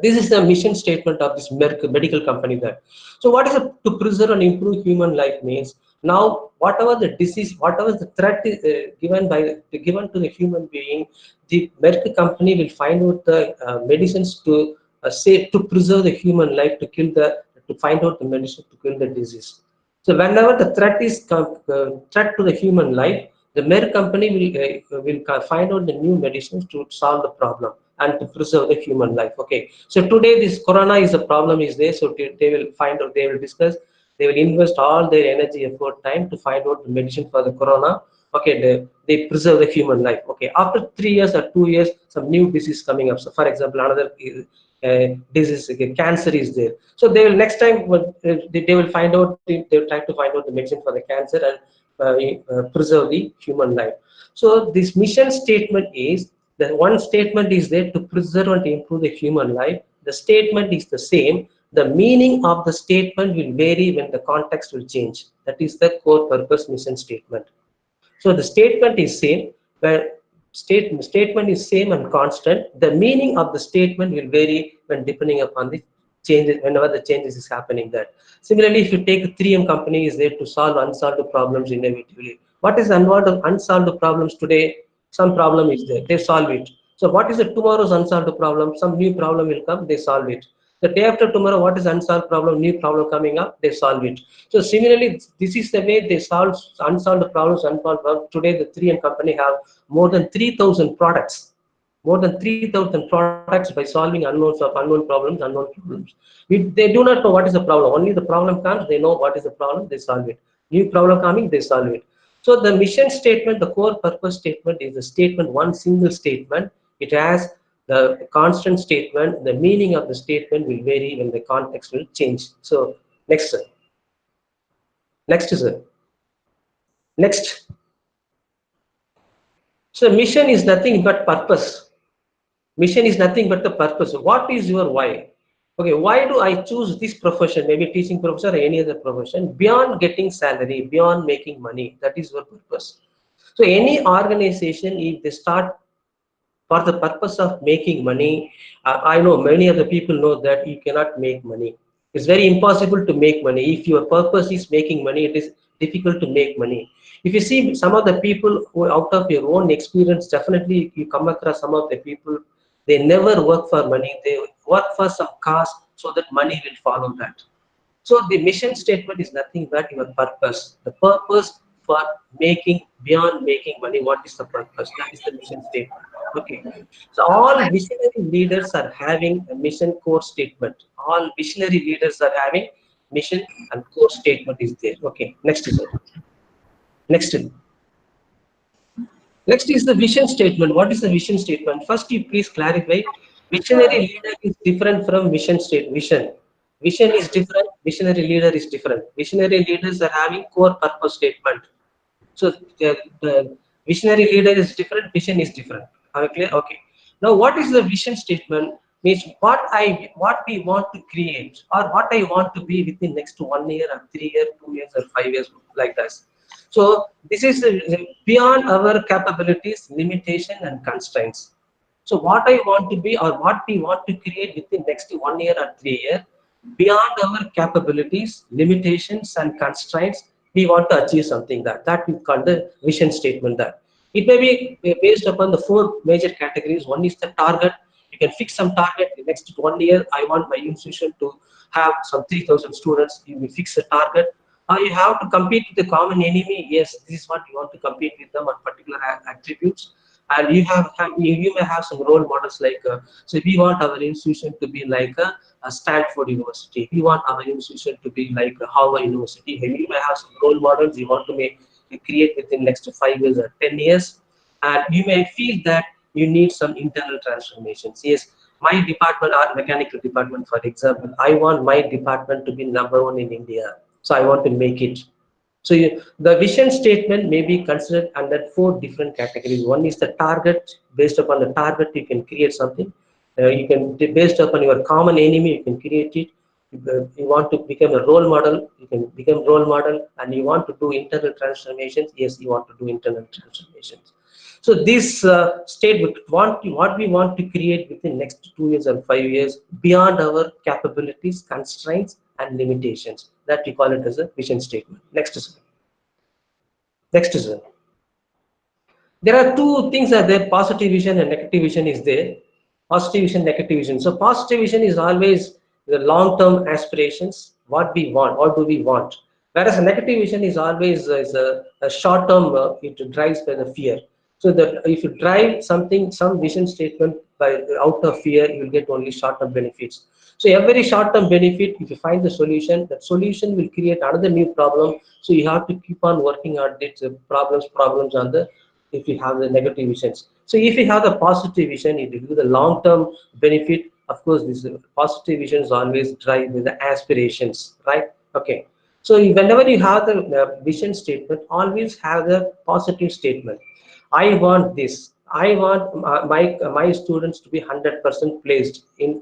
This is the mission statement of this Merck medical company there. So what is to preserve and improve human life means, now whatever the disease, whatever the threat is given to the human being, the Merck company will find out the medicines to save, to preserve the human life, to find out the medicine to kill the disease. So whenever the threat is threat to the human life, the Merck company will find out the new medicines to solve the problem and to preserve the human life. Okay. So today this corona is a problem is there. So they will find out, they will discuss, they will invest all their energy, effort, time to find out the medicine for the corona. Okay, they preserve the human life. Okay, after 3 years or 2 years, some new disease coming up. So for example, another disease, cancer is there. So they will next time they will find out, they will try to find out the medicine for the cancer and preserve the human life. So this mission statement is, the one statement is there to preserve and improve the human life. The statement is the same. The meaning of the statement will vary when the context will change. That is the core purpose mission statement. So the statement is same, but statement is same and constant. The meaning of the statement will vary when depending upon the changes, whenever the changes is happening there. Similarly, if you take a 3M company is there to solve unsolved problems innovatively. What is unsolved problems today? Some problem is there, they solve it. So what is the tomorrow's unsolved problem? Some new problem will come, they solve it. The day after tomorrow, what is unsolved problem? New problem coming up, they solve it. So similarly, this is the way they solve unsolved problems. Unsolved problems. Today, the 3M company have more than 3,000 products. More than 3,000 products by solving unknown problems. They do not know what is the problem. Only the problem comes, they know what is the problem, they solve it. New problem coming, they solve it. So the mission statement, the core purpose statement is a statement, one single statement. It has the constant statement. The meaning of the statement will vary when the context will change. So next, sir. Next, sir. Next. So mission is nothing but purpose. Mission is nothing but the purpose. What is your why? Okay, why do I choose this profession, maybe teaching profession or any other profession, beyond getting salary, beyond making money? That is your purpose. So any organization, if they start for the purpose of making money, I know many other people know that you cannot make money. It's very impossible to make money. If your purpose is making money, it is difficult to make money. If you see some of the people who, out of your own experience, definitely you come across some of the people, they never work for money. They work for some cause so that money will follow that. So the mission statement is nothing but your purpose. The purpose for making, beyond making money, what is the purpose? That is the mission statement. Okay. So all visionary leaders are having a mission core statement. All visionary leaders are having mission and core statement is there. Okay. Next is it. Next. Next is the vision statement. What is the vision statement? First, you please clarify. Visionary leader is different from mission state. Vision. Vision is different. Visionary leader is different. Visionary leaders are having core purpose statement. So the visionary leader is different. Vision is different. Are we clear? Okay. Now, what is the vision statement? Means what we want to create or what I want to be within next 1 year or 3 years, 2 years or 5 years, like this. So this is beyond our capabilities, limitation and constraints. So what I want to be or what we want to create within next 1 year or 3 years, beyond our capabilities, limitations and constraints, we want to achieve something that we call the vision statement. That it may be based upon the 4 major categories. One is the target. You can fix some target. The next 1 year, I want my institution to have some 3,000 students. You will fix a target. You have to compete with the common enemy. Yes, this is what you want to compete with them on particular attributes. And you may have some role models like so we want our institution to be like a Stanford University. We want our institution to be like a Harvard University. And you may have some role models you want to create within next 5 years or 10 years, and you may feel that you need some internal transformations. Yes, my department, our mechanical department, for example, I want my department to be #1 in India, so I want to make it. So the vision statement may be considered under 4 different categories. One is the target. Based upon the target, you can create something. You can, based upon your common enemy, you can create it. You want to become a role model, you can become role model, and you want to do internal transformations. Yes, you want to do internal transformations. So this statement, what we want to create within next 2 years or 5 years, beyond our capabilities, constraints, and limitations. That we call it as a vision statement. Next slide. Next slide. There are two things are there: positive vision and negative vision is there. Positive vision, negative vision. So positive vision is always the long-term aspirations, what we want, what do we want. Whereas a negative vision is always is a short-term, it drives by the fear. So that if you drive something, some vision statement by out of fear, you will get only short-term benefits. So every short-term benefit, if you find the solution, that solution will create another new problem. So you have to keep on working on it, problems on the, if you have the negative visions. So if you have the positive vision, it will give the long-term benefit. Of course, this positive visions always drive with the aspirations, right? Okay. So whenever you have the vision statement, always have the positive statement. I want this. I want my students to be 100% placed in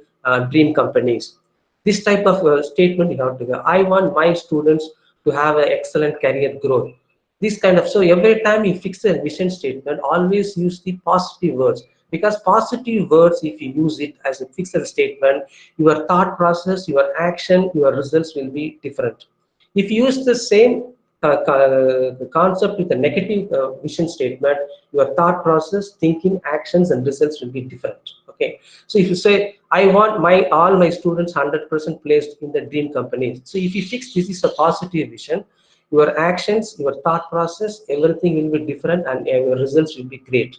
dream companies. This type of statement you have to go. I want my students to have an excellent career growth. This kind of, so every time you fix a vision statement, always use the positive words, because positive words, if you use it as a fixed statement, your thought process, your action, your results will be different. If you use the same concept with a negative vision statement, your thought process, thinking, actions, and results will be different. Okay. So if you say, I want all my students 100% placed in the dream companies. So if you fix this is a positive vision, your actions, your thought process, everything will be different, and your results will be great.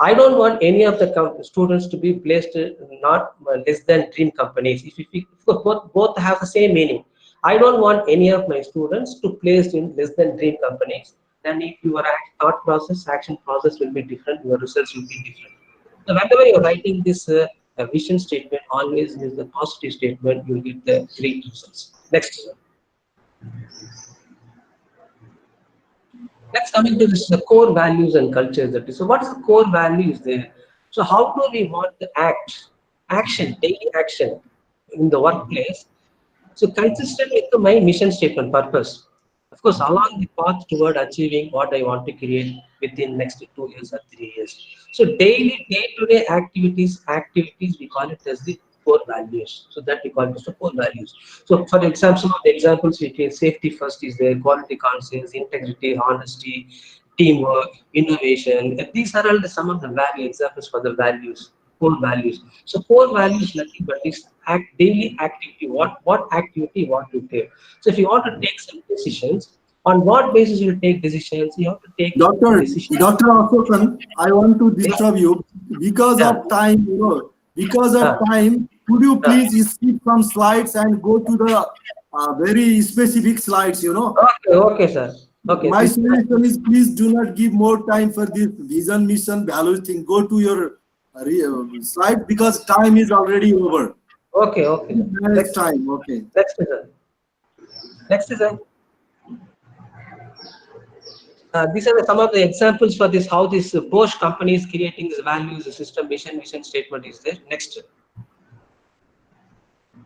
I don't want any of the students to be placed not less than dream companies. If both have the same meaning. I don't want any of my students to place in less than dream companies. Then if your thought process, action process will be different, your results will be different. So whenever you're writing this vision statement, always use the positive statement, you'll get the great results. Next. Next, coming to this, the core values and cultures. That is, so what is the core values there? So how do we want to action, daily action in the workplace? So consistent with my mission statement purpose. Of course, along the path toward achieving what I want to create within next 2 years or 3 years. So daily, day-to-day activities, we call it as the core values. So that we call it as the core values. So for example, some of the examples we can, safety first is there, quality conscience, integrity, honesty, teamwork, innovation. And these are all some of the value examples for the values, core values. So core values nothing but is daily activity. What activity you want to take. So if you want to take some decisions, on what basis you take decisions? You have to take decisions. Dr. Ashokan, I want to disturb you because of time, because of time, could you please skip some slides and go to the very specific slides, Okay, sir. Okay. My suggestion is please do not give more time for this vision, mission, values thing. Go to your slide because time is already over. Okay. Next time, okay. Next, sir. These are some of the examples for this, how this Bosch company is creating this values, the system, mission statement is there. Next.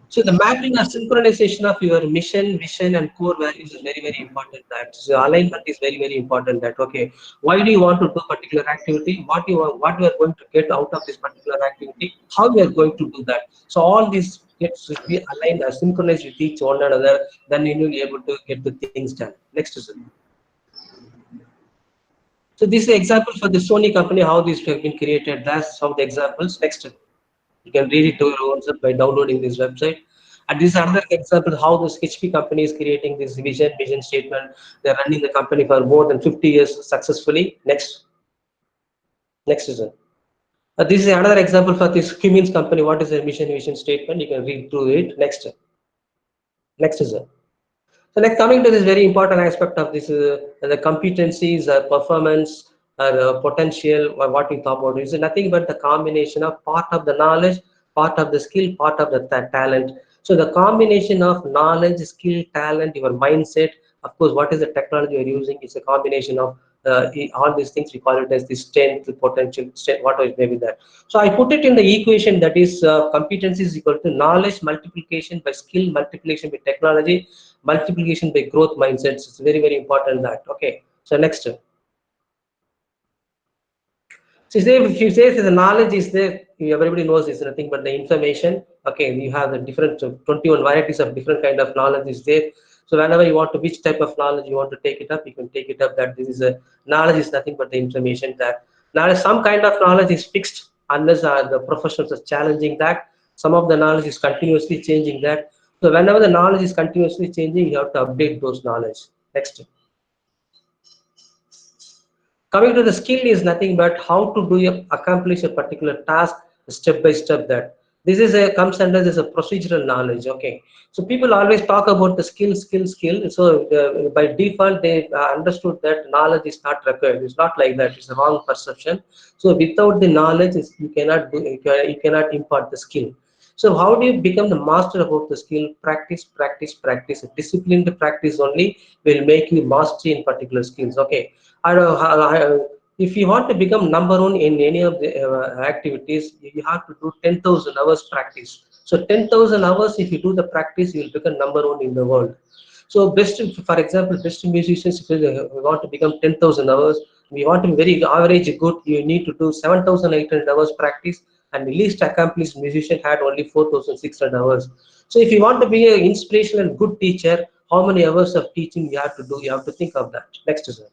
So the mapping or synchronization of your mission, vision, and core values is very, very important. That so alignment is very, very important. That okay, why do you want to do particular activity? What you are going to get out of this particular activity? How you are going to do that? So all these gets to be aligned or synchronized with each one another. Then you will be able to get the things done. Next is. So this is an example for the Sony company, how these have been created. That's some of the examples. Next. You can read it to your own self by downloading this website. And this is another example how this HP company is creating this vision statement. They're running the company for more than 50 years successfully. Next. Next is this is another example for this Cummins company. What is their mission, vision statement? You can read through it. Next is so next, coming to this very important aspect of this, the competencies, performance, potential, or what we talk about is nothing but the combination of part of the knowledge, part of the skill, part of the talent. So the combination of knowledge, skill, talent, your mindset, of course, what is the technology you're using? It's a combination of all these things. We call it as the strength, the potential, strength, whatever it may be that. So I put it in the equation that is competency is equal to knowledge multiplication by skill multiplication by technology multiplication by growth mindsets. It's very, very important that. Okay. So next. So if you say the knowledge is there, everybody knows it's nothing but the information. Okay, you have the different 21 varieties of different kind of knowledge is there. So whenever you want to, which type of knowledge you want to take it up, you can take it up. That this is a knowledge is nothing but the information that knowledge. Some kind of knowledge is fixed unless the professionals are challenging that. Some of the knowledge is continuously changing that. So whenever the knowledge is continuously changing, you have to update those knowledge. Next. Coming to the skill is nothing but how to accomplish a particular task step by step. That this is a comes under this a procedural knowledge. Okay, so people always talk about the skill. So by default they understood that knowledge is not required. It's not like that. It's a wrong perception. So without the knowledge, you cannot do. You cannot impart the skill. So how do you become the master about the skill? Practice, practice, practice. Disciplined practice only will make you mastery in particular skills. Okay. If you want to become number one in any of the activities, you have to do 10,000 hours practice. So 10,000 hours, if you do the practice, you will become number one in the world. So best, for example, best musicians, if we want to become 10,000 hours, we want to be very average good, you need to do 7,800 hours practice, and the least accomplished musician had only 4,600 hours. So if you want to be an inspirational and good teacher, how many hours of teaching you have to do? You have to think of that. Next, sir.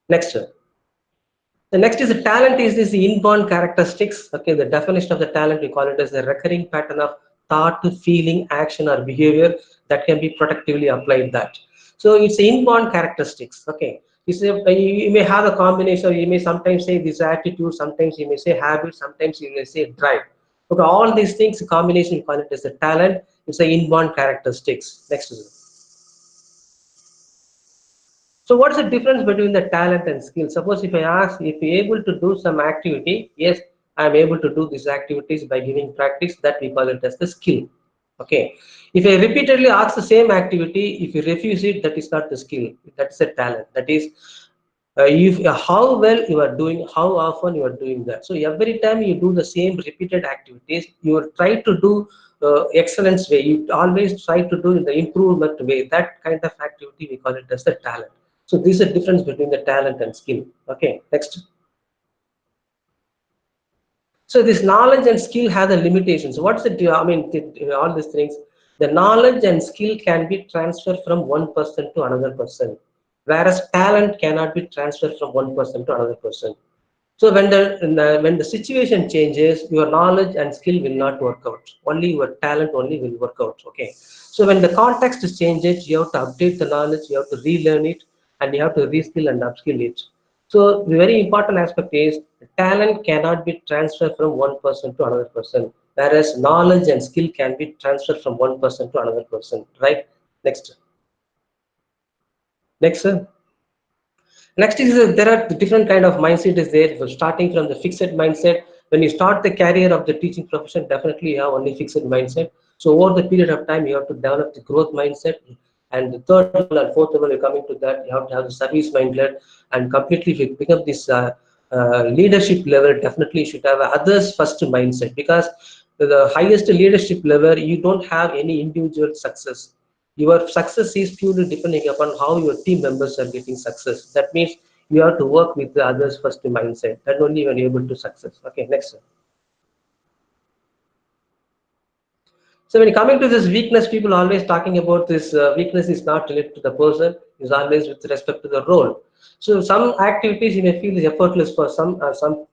Next. The next is the talent is this inborn characteristics. Okay, the definition of the talent, we call it as a recurring pattern of thought, feeling, action, or behavior that can be productively applied. That. So it's inborn characteristics. Okay, you may have a combination. Or you may sometimes say this attitude. Sometimes you may say habit. Sometimes you may say drive. Okay, all these things combination we call it as a talent. It's the inborn characteristics. Next is. So what's the difference between the talent and skill? Suppose if I ask, if you're able to do some activity, yes, I'm able to do these activities by giving practice, that we call it as the skill. Okay. If I repeatedly ask the same activity, if you refuse it, that is not the skill. That's a talent. That is, how well you are doing, how often you are doing that. So every time you do the same repeated activities, you will try to do excellence way. You always try to do in the improvement way. That kind of activity we call it as the talent. So this is a difference between the talent and skill. Okay, next. So this knowledge and skill have the limitations. What's the, I mean, all these things, the knowledge and skill can be transferred from one person to another person, whereas talent cannot be transferred from one person to another person. So when the situation changes, your knowledge and skill will not work out. Only your talent only will work out. Okay. So when the context changes, you have to update the knowledge, you have to relearn it, and you have to reskill and upskill it. So the very important aspect is talent cannot be transferred from one person to another person, whereas knowledge and skill can be transferred from one person to another person. Right? Next. Next, sir. Next is there are different kind of mindset is there. So starting from the fixed mindset, when you start the career of the teaching profession, definitely you have only fixed mindset. So over the period of time, you have to develop the growth mindset. And the third level and fourth level, you're coming to that, you have to have the service mindset. And completely, if you pick up this leadership level, definitely you should have others first mindset, because the highest leadership level, you don't have any individual success. Your success is purely depending upon how your team members are getting success. That means you have to work with the others first mindset. That only when you're able to success. Okay, next. So when coming to this weakness, people always talking about this weakness is not related to the person, is always with respect to the role. So some activities you may feel is effortless for some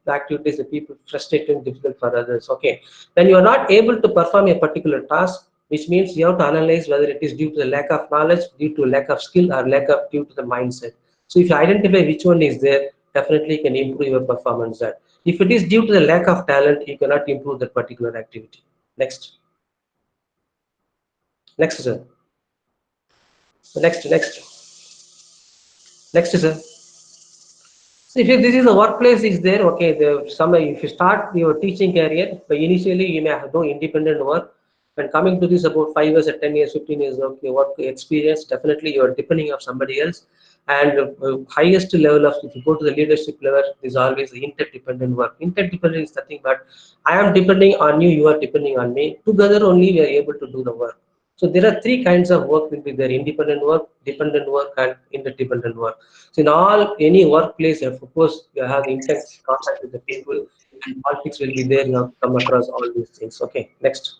activities that people frustrating and difficult for others. Okay, when you are not able to perform a particular task, which means you have to analyze whether it is due to the lack of knowledge, due to lack of skill, or lack of due to the mindset. So if you identify which one is there, definitely can improve your performance there. If it is due to the lack of talent, you cannot improve that particular activity. Next. Next, sir. Next, sir. So if this is a workplace is there, okay, if you start your teaching career, but initially you may have no independent work. When coming to this about 5 years or 10 years, 15 years of your work experience, definitely you are depending on somebody else. And highest level of, if you go to the leadership level, is always the interdependent work. Interdependent is nothing but I am depending on you, you are depending on me. Together only we are able to do the work. So there are three kinds of work will be there: independent work, dependent work, and interdependent work. So in all any workplace, of course, you have intense contact with the people, and politics will be there. You have to come across all these things. Okay, next.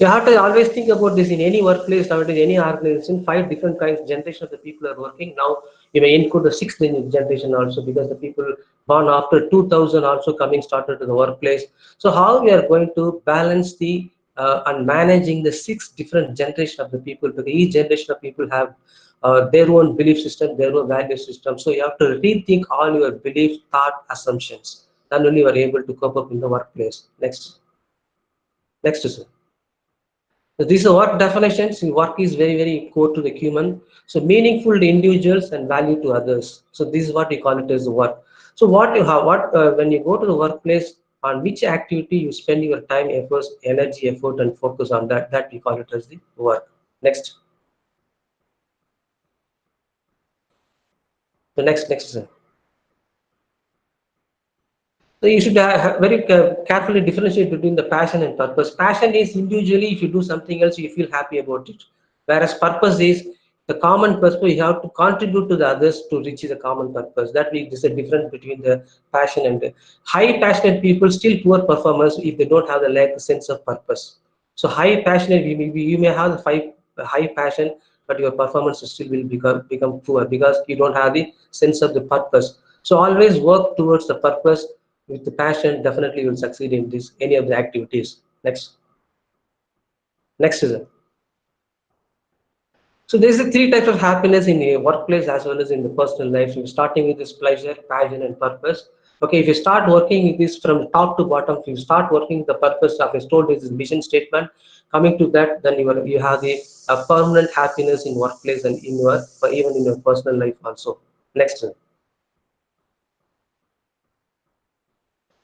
You have to always think about this in any workplace, nowadays, any organization. 5 different kinds generation of the people are working now. You may include the 6th generation also, because the people born after 2000 also coming started to the workplace. So how we are going to balance the and managing the 6 different generation of the people, because each generation of people have their own belief system, their own value system. So you have to rethink all your belief, thought, assumptions. Then only you are able to cope up in the workplace. Next. Next, sir. So these are work definitions. Work is very, very core to the human. So meaningful to individuals and value to others. So this is what we call it as work. So what you have, when you go to the workplace, on which activity you spend your time, efforts, energy, effort, and focus on that we call it as the work. Next. The next, sir. So you should very carefully differentiate between the passion and purpose. Passion is individually, if you do something else, you feel happy about it. Whereas purpose is the common purpose. You have to contribute to the others to reach the common purpose. That is a difference between the passion and the high passionate people. Still poor performers if they don't have the lack sense of purpose. So high passionate, you may have high passion, but your performance still will become poor because you don't have the sense of the purpose. So always work towards the purpose with the passion. Definitely you will succeed in this any of the activities. Next is it. So there's the 3 types of happiness in a workplace as well as in the personal life. So starting with this pleasure, passion, and purpose. Okay, if you start working with this from top to bottom, if you start working with the purpose of, as told, is mission statement. Coming to that, then you have a permanent happiness in workplace and in your, or even in your personal life also. Next.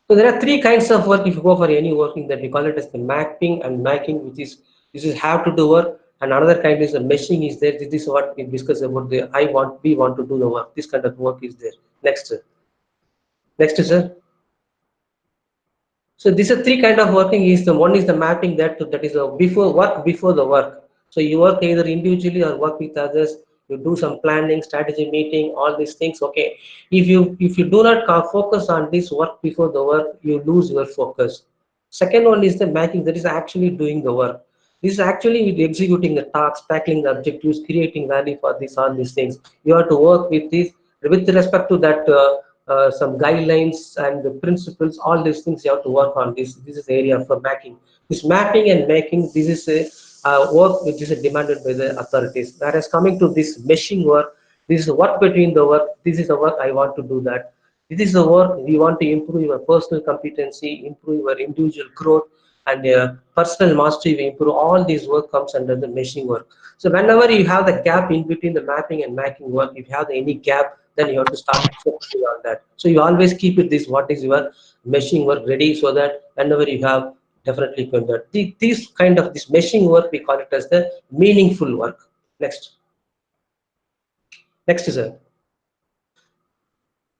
So there are 3 kinds of work if you go for any working, that we call it as the mapping and making, which is this is have to do work, and another kind is the meshing is there. This is what we discuss about the we want to do the work. This kind of work is there. Next, sir. Next, sir. So these are 3 kind of working. Is the one is the mapping, that is before the work. So you work either individually or work with others. You do some planning, strategy meeting, all these things. Okay, if you do not focus on this work before the work, you lose your focus. Second one is the mapping, that is actually doing the work. This is actually executing the tasks, tackling the objectives, creating value for this, all these things. You have to work with this with respect to that. Some guidelines and the principles, all these things you have to work on. This is the area for mapping. This mapping and making, this is a work which is demanded by the authorities. Whereas coming to this meshing work, this is the work between the work. This is the work I want to do that. This is the work we want to improve your personal competency, improve your individual growth, and personal mastery. We improve all these work comes under the meshing work. So whenever you have the gap in between the mapping and mapping work, if you have any gap, then you have to start focusing on that. So you always keep it this what is your meshing work ready, so that whenever you have, definitely going that this kind of this meshing work, we call it as the meaningful work. Next is a.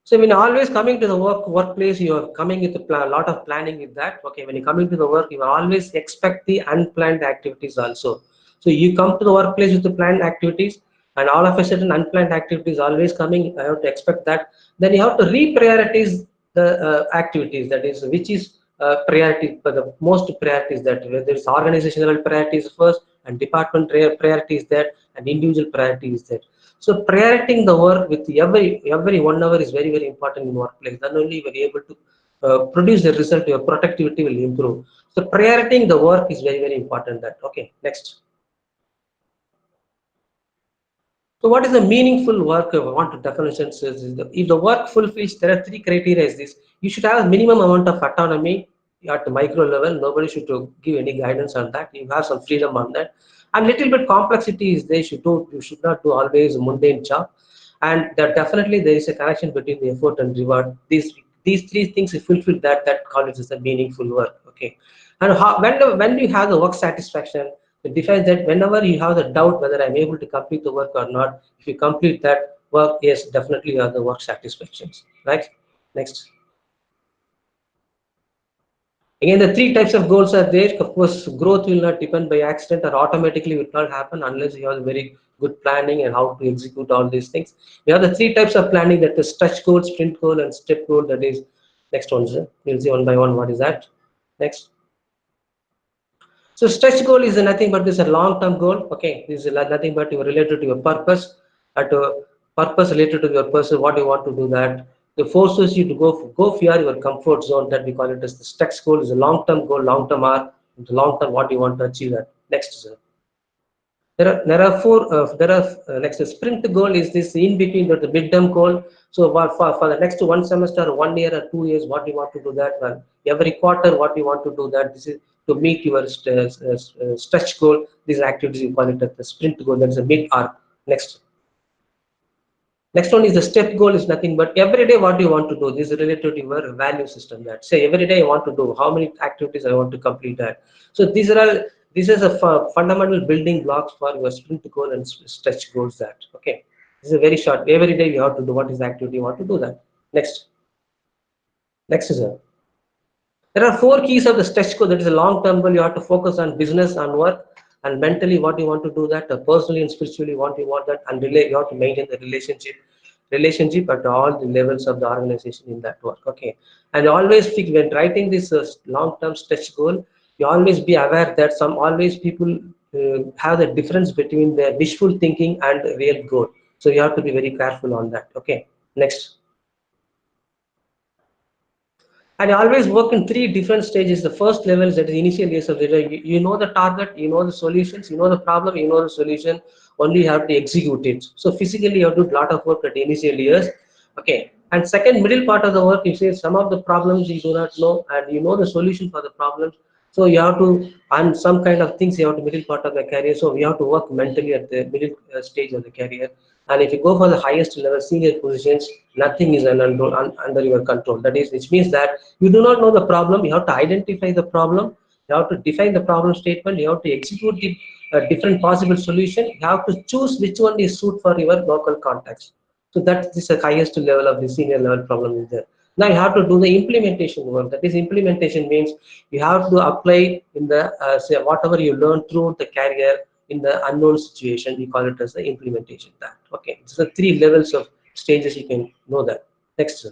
So when always coming to the workplace, you are coming with a lot of planning with that. Okay, when you coming to the work, you always expect the unplanned activities also. So you come to the workplace with the planned activities, and all of a sudden unplanned activities always coming. I have to expect that. Then you have to reprioritize the activities. That is, which is priority for the most priorities, that whether it's organizational priorities first, and department priorities that, and individual priorities that. So prioritizing the work with every 1 hour is very, very important in workplace. Then only you will be able to produce the result. Your productivity will improve. So prioritizing the work is very, very important. That okay. Next. So what is the meaningful work? I want to definitions is if the work fulfills, there are three criteria is this. You should have a minimum amount of autonomy at the micro level. Nobody should give any guidance on that. You have some freedom on that. And little bit complexity is there. You should not do always mundane job. And that definitely there is a connection between the effort and reward. These three things, if fulfill that call it as a meaningful work. Okay. And when you have the work satisfaction, it defines that whenever you have the doubt whether I'm able to complete the work or not, if you complete that work, yes, definitely you have the work satisfactions. Right? Next. Again, the three types of goals are there. Of course, growth will not depend by accident or automatically will not happen unless you have very good planning and how to execute all these things. We have the three types of planning, that is stretch goal, sprint goal, and step goal. That is next one, sir. We'll see one by one what is that. Next. So stretch goal is nothing but this is a long-term goal. Okay, this is nothing but related to your purpose, at a purpose related to your person, what you want to do that. It forces you to go for your comfort zone, that we call it as the stretch goal is a long-term goal, long-term arc, the long-term what you want to achieve that. Next, sir. There are four. Next sprint goal is this in between the midterm goal. So for the next 1 semester, 1 year or 2 years, what you want to do that one. Every quarter, what you want to do that. This is to meet your stretch goal. These activities you call it as the sprint goal. That is a mid arc. Next. Next one is the step goal is nothing but every day what you want to do. This is related to your value system. That say every day I want to do how many activities I want to complete that. So these are all. This is a fundamental building blocks for your sprint goal and stretch goals. That okay. This is a very short. Every day you have to do what is the activity you want to do that. Next. Next is a. There are four keys of the stretch goal. That is a long-term goal. You have to focus on business, on work, and mentally what you want to do that. Personally and spiritually what you want that, and you have to maintain the relationship at all the levels of the organization in that work. Okay, and always when writing this long-term stretch goal, you always be aware that some always people have the difference between their wishful thinking and real goal. So you have to be very careful on that. Okay, next. And I always work in three different stages. The first level is at the initial years of the day. You know the target, you know the solutions, you know the problem, you know the solution. Only you have to execute it. So physically, you have to do a lot of work at the initial years. Okay. And second, middle part of the work, you say some of the problems you do not know, and you know the solution for the problems. So you have to, and some kind of things you have to middle part of the career. So we have to work mentally at the middle stage of the career. And if you go for the highest level senior positions, nothing is under your control. That is, which means that you do not know the problem. You have to identify the problem. You have to define the problem statement. You have to execute the different possible solution. You have to choose which one is suit for your local context. So that is the highest level of the senior level problem is there. Now you have to do the implementation work. That is, implementation means you have to apply in the say whatever you learn throughout the career in the unknown situation. We call it as the implementation. That okay. So the three levels of stages you can know that. Next.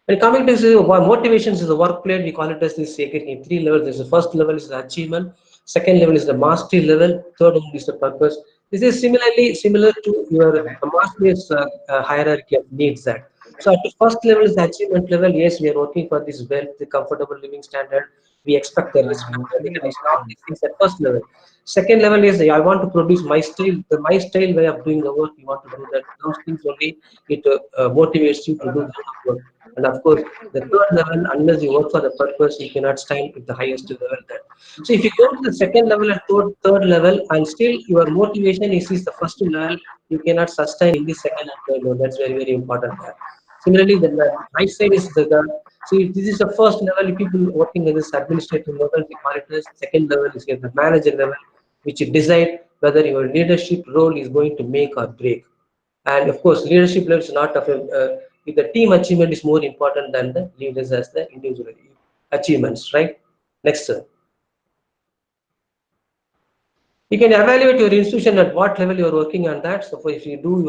When coming to motivations is the work plan, we call it as this in three levels. There's the first level is the achievement, second level is the mastery level, third one is the purpose. This is similar to your mastery's hierarchy of needs. That so at the first level is the achievement level. Yes, we are working for this wealth, the comfortable living standard. We expect the respect, the recognition, all these things at first level. Second level is I want to produce my style, my style way of doing the work. You want to do that. Those things only it motivates you to do that work. And of course, the third level, unless you work for the purpose, you cannot stand at the highest level there. So if you go to the second level and third level, and still your motivation is the first level, you cannot sustain in the second and third level. That's very, very important there. Similarly, the right side is see, this is the first level. People working in this administrative level, we call it as second level is here, the manager level, which you decide whether your leadership role is going to make or break. And of course, leadership level is not of if the team achievement is more important than the leaders as the individual achievements, right? Next, sir. You can evaluate your institution at what level you are working on that. So if you do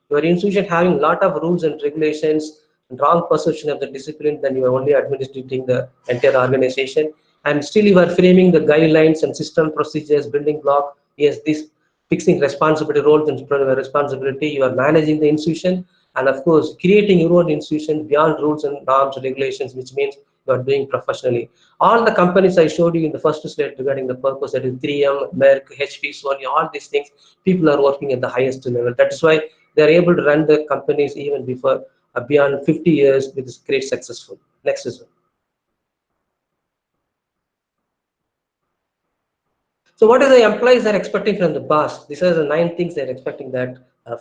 your institution having a lot of rules and regulations and wrong perception of the discipline, then you are only administrating the entire organization, and still you are framing the guidelines and system procedures, building block. Yes, this fixing responsibility roles and responsibility. You are managing the institution, and of course creating your own institution beyond rules and norms and regulations, which means you are doing professionally. All the companies I showed you in the first slide regarding the purpose, that is 3M, Merck, HP, Sony, all these things, people are working at the highest level. That is why they are able to run the companies even before beyond 50 years with this great successful. Next is. So what are the employees are expecting from the boss? These are the 9 things they're expecting, that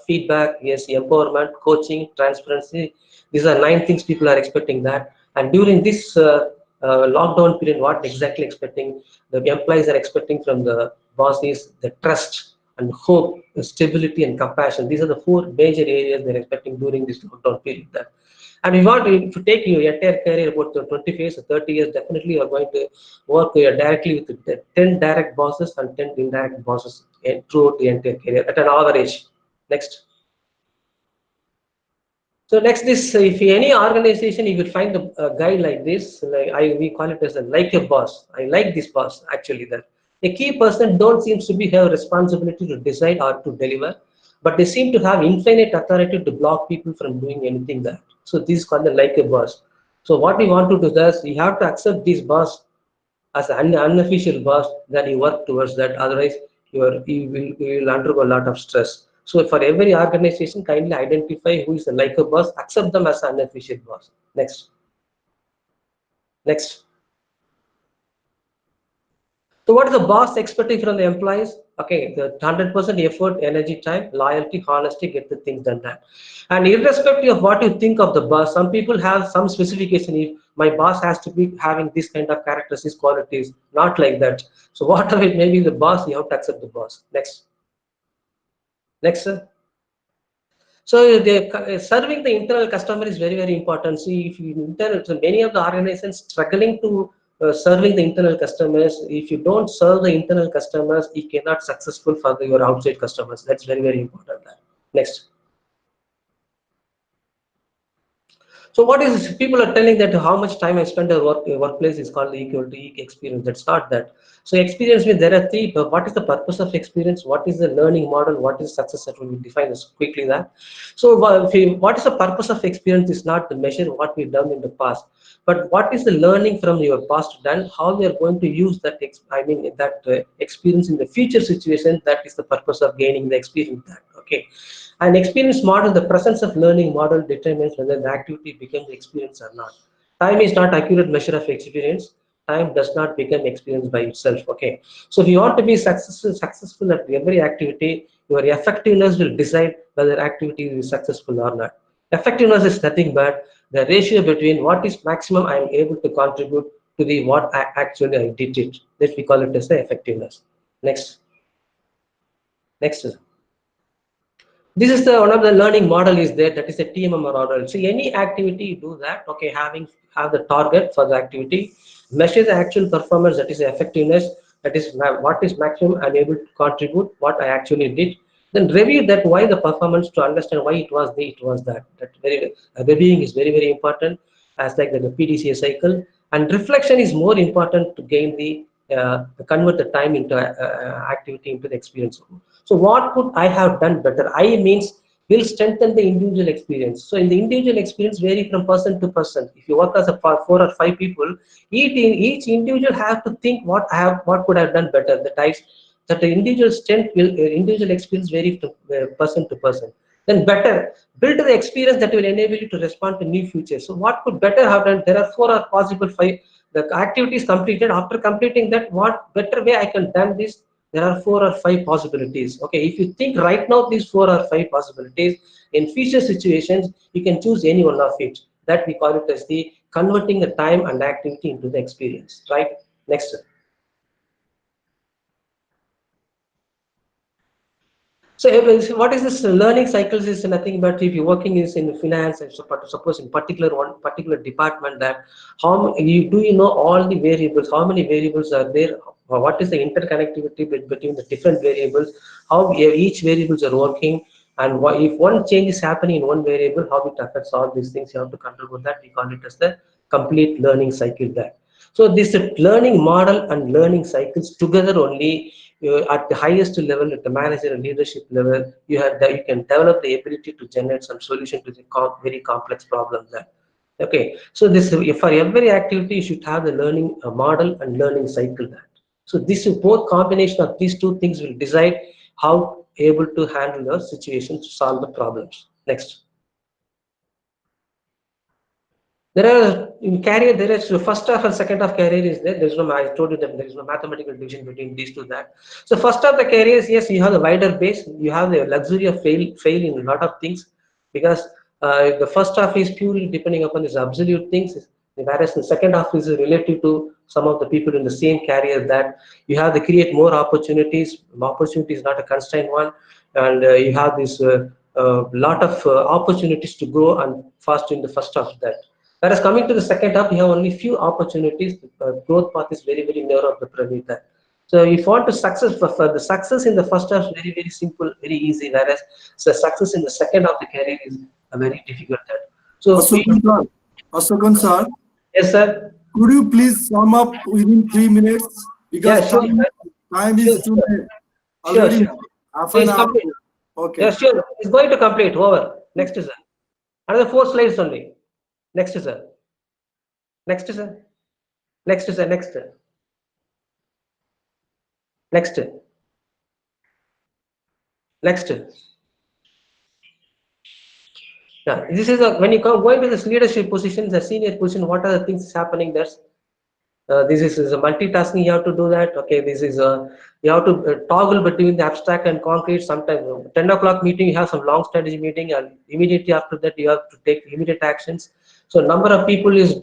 feedback, yes, empowerment, coaching, transparency. These are 9 things people are expecting that. And during this lockdown period, what exactly expecting? The employees are expecting from the boss is the trust and hope, the stability and compassion. These are the 4 major areas they're expecting during this lockdown period. That. And if you take your entire career about 20 years or 30 years, definitely you are going to work directly with the 10 direct bosses and 10 indirect bosses throughout the entire career at an average. Next. So next is, if any organization you will find a guy like this, we call it as like a boss. I like this boss actually. That a key person don't seems to be have responsibility to decide or to deliver, but they seem to have infinite authority to block people from doing anything that. So this is called the like a boss. So what we want to do is you have to accept this boss as an unofficial boss, then you work towards that. Otherwise, you will undergo a lot of stress. So for every organization, kindly identify who is like a boss, accept them as an unofficial boss. Next. Next. So what is the boss expecting from the employees? Okay, the 100% effort, energy, time, loyalty, honesty, get the things done. That. And irrespective of what you think of the boss, some people have some specification. If my boss has to be having this kind of characteristics, qualities, not like that. So whatever it may be, the boss, you have to accept the boss. Next. Next, sir. So serving the internal customer is very, very important. See, if you so many of the organizations struggling to serving the internal customers. If you don't serve the internal customers, you cannot successful for your outside customers. That's very, very important. Next. So what is people are telling that how much time I spend at workplace is called equal to experience. That's not that. So experience means there are 3. But what is the purpose of experience? What is the learning model? What is success? That will be defined as quickly that. So what is the purpose of experience is not to measure what we've done in the past, but what is the learning from your past done? How we are going to use that? Experience in the future situation. That is the purpose of gaining the experience. That okay. An experience model, the presence of learning model determines whether the activity becomes experience or not. Time is not accurate measure of experience. Time does not become experience by itself. Okay. So if you want to be successful at every activity, your effectiveness will decide whether activity is successful or not. Effectiveness is nothing but the ratio between what is maximum I am able to contribute to the what I did it. That we call it as the effectiveness. Next. Next. This is the one of the learning model is there, that is a TMM model. So any activity you do that, okay, have the target for the activity, measure the actual performance, that is the effectiveness, that is what is maximum I'm able to contribute, what I actually did. Then review that why the performance to understand why it was that. That very reviewing is very, very important as like the PDCA cycle. And reflection is more important to gain the convert the time into activity into the experience. So what could I have done better? I means will strengthen the individual experience. So in the individual experience vary from person to person. If you work as a 4 or 5 people, each individual have to think what could I have done better. That the individual strength will individual experience vary from person to person. Then better build the experience that will enable you to respond to new features. So what could better have done? There are 4 or possible 5. The activity is completed. After completing that, what better way I can done this? There are 4 or 5 possibilities. Okay, if you think right now these 4 or 5 possibilities, in future situations you can choose any one of it. That we call it as the converting the time and activity into the experience. Right. Next. So what is this learning cycles is nothing but if you're working is in finance and suppose in one particular department, that do you know all the variables, how many variables are there, what is the interconnectivity between the different variables, how each variables are working, and if one change is happening in one variable, how it affects all these things. You have to control that. We call it as the complete learning cycle. That so this learning model and learning cycles together only at the highest level, at the manager and leadership level, you can develop the ability to generate some solution to the very complex problems. That Okay, so this for every activity you should have the learning model and learning cycle. That so this is both combination of these two things will decide how able to handle the situation to solve the problems. Next. There are in career, there is the first half and second half career is there. There's no, I told you that there is no mathematical division between these two. That so first half the careers, yes, you have the wider base. You have the luxury of fail in a lot of things because the first half is purely depending upon these absolute things, whereas the second half is relative to some of the people in the same career that you have to create more opportunities. Opportunity is not a constraint one, and you have this lot of opportunities to grow and fast in the first half of that. Whereas coming to the second half, you have only few opportunities. The growth path is very, very narrow of the pyramid. So if you want to success, for the success in the first half is very, very simple, very easy. Whereas the success in the second half of the career is a very difficult. So Ashokant sir, yes, sir. could you please sum up within 3 minutes? Because Yeah, sure. time Sure, is too late. sure, Already sure. half So an it's hour. complete. Okay. Yeah, sure. It's going to complete. Over. Next, sir. Another 4 slides only. Next, sir. Next, sir. Next, sir. Next. Next. Next. Yeah, this is when you go into this leadership position, the senior position. What are the things happening there? This is a multitasking. You have to do that. Okay, this is you have to toggle between the abstract and concrete. Sometimes 10 o'clock meeting, you have some long strategy meeting, and immediately after that, you have to take immediate actions. So number of people is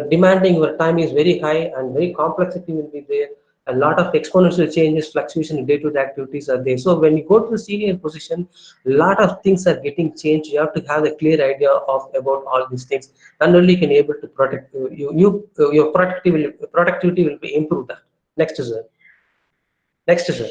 demanding your time is very high, and very complexity will be there. A lot of exponential changes, fluctuation in day-to-day activities are there. So when you go to the senior position, a lot of things are getting changed. You have to have a clear idea of about all these things, and only can able to protect your productivity will be improved. Next, sir. Next, sir.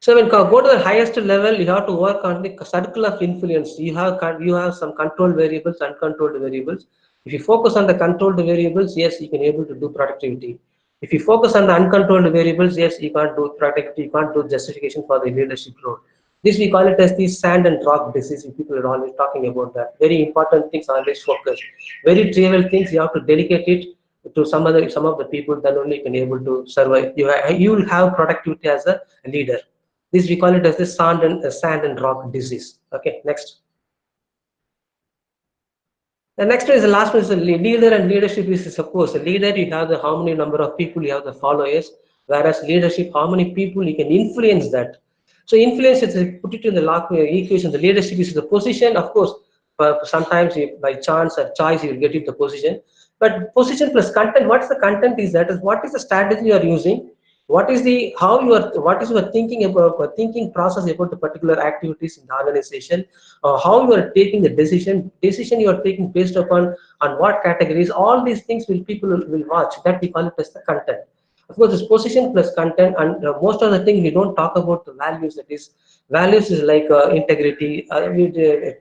So when you go to the highest level, you have to work on the circle of influence. You have some controlled variables, uncontrolled variables. If you focus on the controlled variables, yes, you can able to do productivity. If you focus on the uncontrolled variables, yes, you can't do productivity. You can't do justification for the leadership role. This we call it as the sand and rock disease. People are always talking about that. Very important things always focus. Very trivial things you have to dedicate it to some of the people. Then only you can able to survive. You will have productivity as a leader. This we call it as the sand and rock disease. Okay, next. The next one is the last one is the leader and leadership is suppose a leader you have the how many number of people you have the followers, whereas leadership how many people you can influence that. So influence is put it in the equation. The leadership is the position, of course. Sometimes by chance or choice you will get it the position, but position plus content. What is the content is that is what is the strategy you are using, what is the how you are what is your thinking about thinking process about the particular activities in the organization, how you are taking the decision you are taking based upon on what categories. All these things will people will watch. That we call it as the content. Of course, this position plus content, and most of the thing we don't talk about the values. That is, values is like integrity,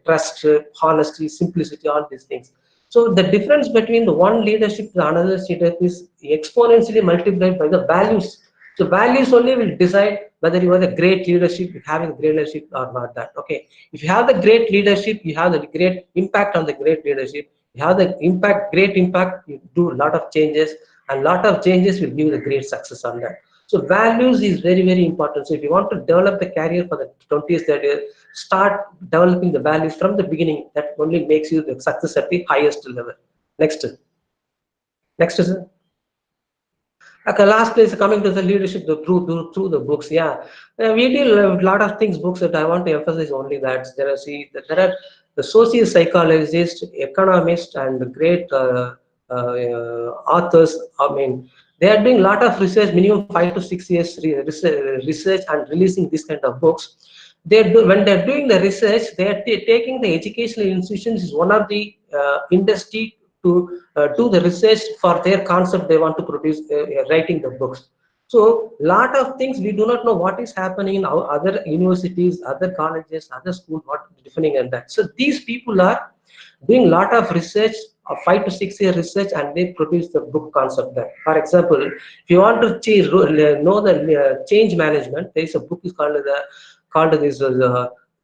trust, honesty, simplicity, all these things. So the difference between the one leadership to another leadership is exponentially multiplied by the values. So values only will decide whether you are the great leadership, having great leadership or not. That okay. If you have the great leadership, you have the great impact on the great leadership. You have the great impact. You do a lot of changes, and lot of changes will give the great success on that. So values is very, very important. So if you want to develop the career for the 20th, 30th, start developing the values from the beginning. That only makes you the success at the highest level. Next. Next, sir. Okay, last place coming to the leadership through the books. Yeah, we deal a lot of things books that I want to emphasize only that there are the social psychologists, economists, and the great authors. I mean, they are doing a lot of research, minimum 5 to 6 years research and releasing this kind of books. When they're doing the research, they are taking the educational institutions is one of the industry to do the research for their concept they want to produce, writing the books. So lot of things we do not know what is happening in our other universities, other colleges, other schools, what is different in that. So these people are doing lot of research, 5 to 6 year research, and they produce the book concept there. For example, if you want to know the change management, there is a book is called this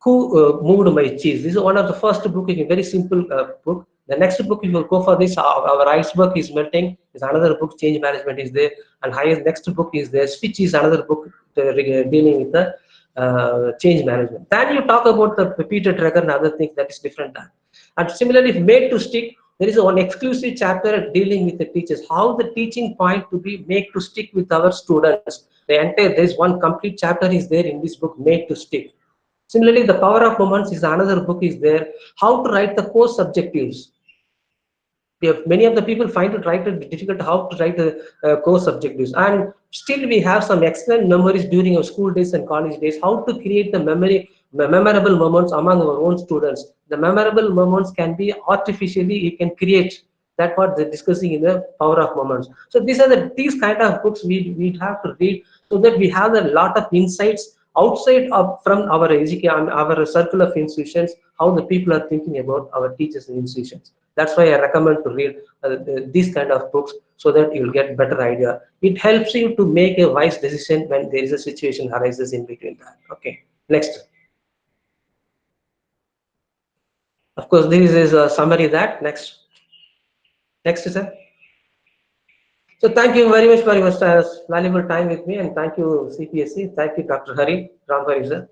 Who Moved My Cheese. This is one of the first book, very simple book. The next book you will go for this, our iceberg is melting, is another book, change management is there, and highest next book is there, switch is another book dealing with the change management. Then you talk about the Peter Drucker and other things, that is different. And similarly, made to stick, there is one exclusive chapter dealing with the teachers, how the teaching point to be made to stick with our students. There is one complete chapter is there in this book, made to stick. Similarly, the power of moments is another book is there, how to write the course objectives. Many of the people find it difficult how to write the course objectives, and still we have some excellent memories during our school days and college days, how to create the memorable moments among our own students. The memorable moments can be artificially, you can create. That's what they're discussing in the power of moments. So these these kind of books we have to read, so that we have a lot of insights outside of from our education, our circle of institutions, how the people are thinking about our teachers and institutions. That's why I recommend to read these kind of books, so that you'll get better idea. It helps you to make a wise decision when there is a situation arises in between that. Okay, next. Of course, this is a summary that next. Next, sir. So thank you very much for your valuable time with me, and thank you CPSC. Thank you, Dr. Hari Ram Hari, sir.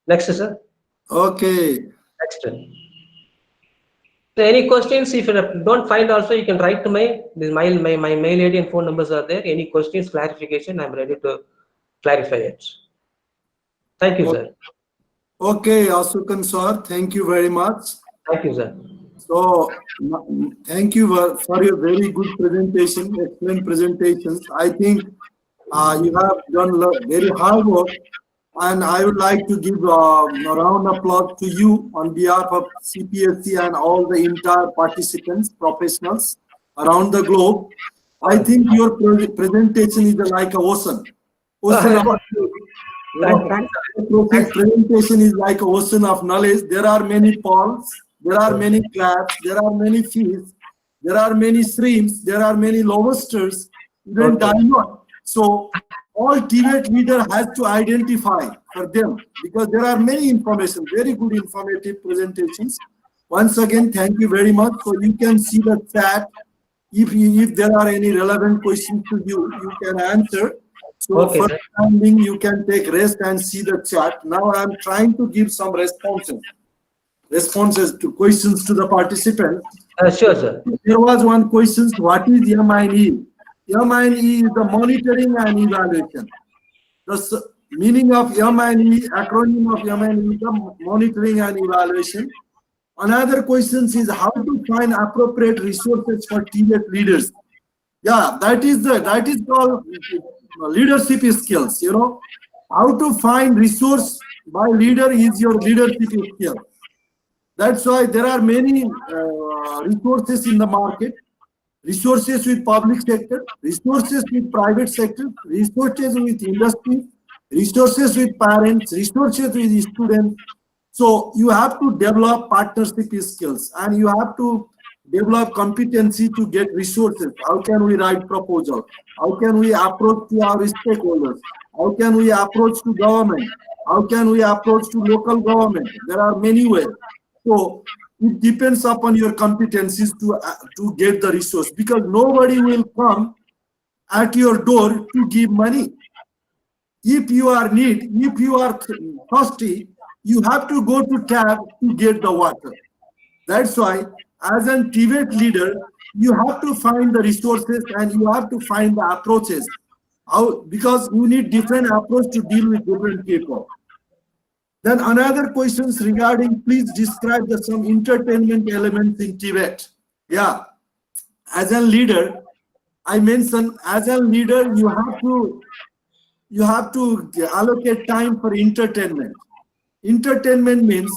Next, sir. Okay. Next. So any questions? If you don't find, also you can write to my mail ID and phone numbers are there. Any questions, clarification, I'm ready to clarify it. Thank you, sir. Okay, Asukan sir, thank you very much. Thank you, sir. So, thank you for your very good presentation, excellent presentations. I think you have done very hard work, and I would like to give a round of applause to you on behalf of CPSC and all the entire participants, professionals around the globe. I think your presentation is like a ocean. Presentation is like an ocean of knowledge. There are many ponds, there are many crabs, there are many fish, there are many streams, there are many lobsters, even diamond. So all TVET leader has to identify for them, because there are many information, very good informative presentations. Once again, thank you very much. So you can see the chat. If there are any relevant questions to you, you can answer. So for the time being, you can take rest and see the chat. Now I'm trying to give some responses to questions to the participants. Sure, sir. There was one question: what is MINE? MINE is the monitoring and evaluation. The meaning of MINE, acronym of MINE is the monitoring and evaluation. Another question is how to find appropriate resources for TVET leaders. Yeah, that is called leadership skills. You know, how to find resource by leader is your leadership skill. That's why there are many resources in the market. Resources with public sector, resources with private sector, resources with industry, resources with parents, resources with students. So you have to develop partnership skills, and you have to develop competency to get resources. How can we write proposal? How can we approach to our stakeholders? How can we approach to government? How can we approach to local government? There are many ways. So it depends upon your competencies to get the resource, because nobody will come at your door to give money. If you are thirsty, you have to go to tap to get the water. That's why, as a TVET leader, you have to find the resources and you have to find the approaches. Because you need different approach to deal with different people. Then another question is regarding, please describe some entertainment elements in TVET. Yeah, as a leader, I mentioned, as a leader, you have to allocate time for entertainment. Entertainment means,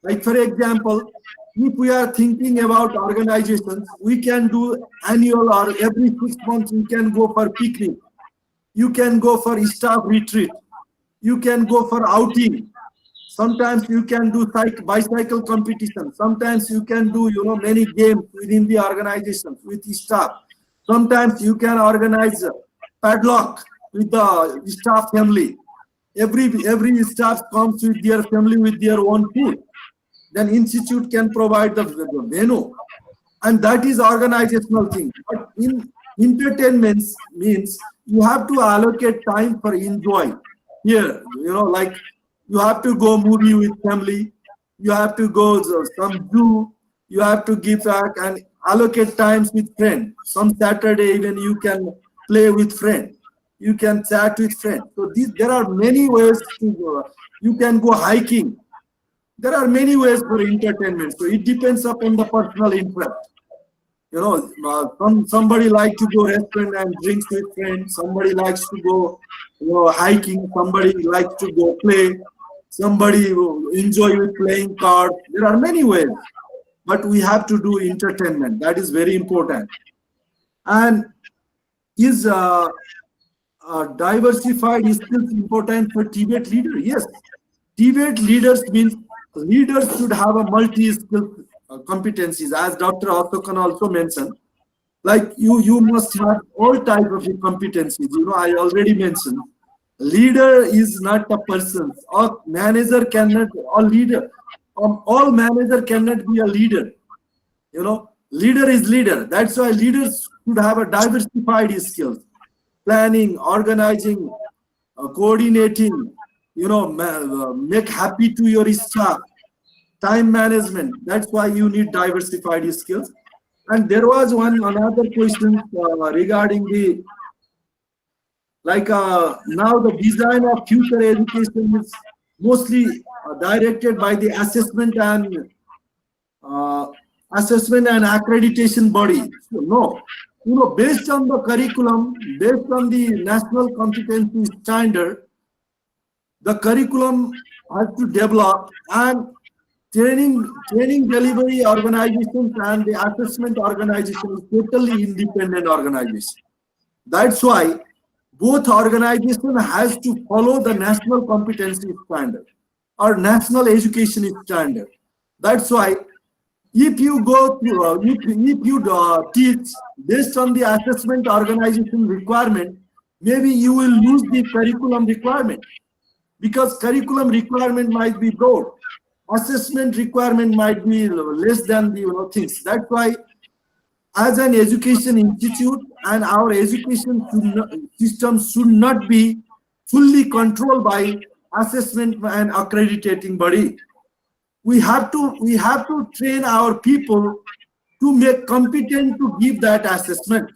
like for example, if we are thinking about organizations, we can do annual or every 6 months we can go for picnic. You can go for staff retreat. You can go for outing. Sometimes you can do bicycle competition. Sometimes you can do many games within the organization with the staff. Sometimes you can organize padlock with the staff family. every staff comes with their family with their own food. Then institute can provide the venue, and that is organizational thing. But in entertainments means you have to allocate time for enjoy. Here, like you have to go movie with family, you have to go some zoo, you have to give back and allocate times with friends. Some Saturday even you can play with friends, you can chat with friends. So there are many ways to go. You can go hiking. There are many ways for entertainment. So it depends upon the personal interest. Somebody likes to go restaurant and drinks with friends. Somebody likes to go, hiking. Somebody likes to go play. Somebody enjoy with playing cards. There are many ways, but we have to do entertainment. That is very important. And is diversified skills important for TVET leader? Yes, TVET leaders means leaders should have a multi-skill competencies, as Dr. Ashokan also mentioned. Like you must have all type of competencies. I already mentioned. Leader is not a person. Or manager cannot. Or leader. All manager cannot be a leader. Leader is leader. That's why leaders should have a diversified skills: planning, organizing, coordinating. Make happy to your staff, time management. That's why you need diversified skills. And there was another question regarding the now the design of future education is mostly directed by the assessment and accreditation body. So, no, based on the curriculum, based on the national competency standard, the curriculum has to develop, and training delivery organizations and the assessment organization is totally independent organization. That's why both organization has to follow the national competency standard or national education standard. That's why if you go to if you teach based on the assessment organization requirement, maybe you will lose the curriculum requirement, because curriculum requirement might be broad, assessment requirement might be less than the things. That's why as an education institute, and our education system should not be fully controlled by assessment and accrediting body. We have to train our people to make competent to give that assessment,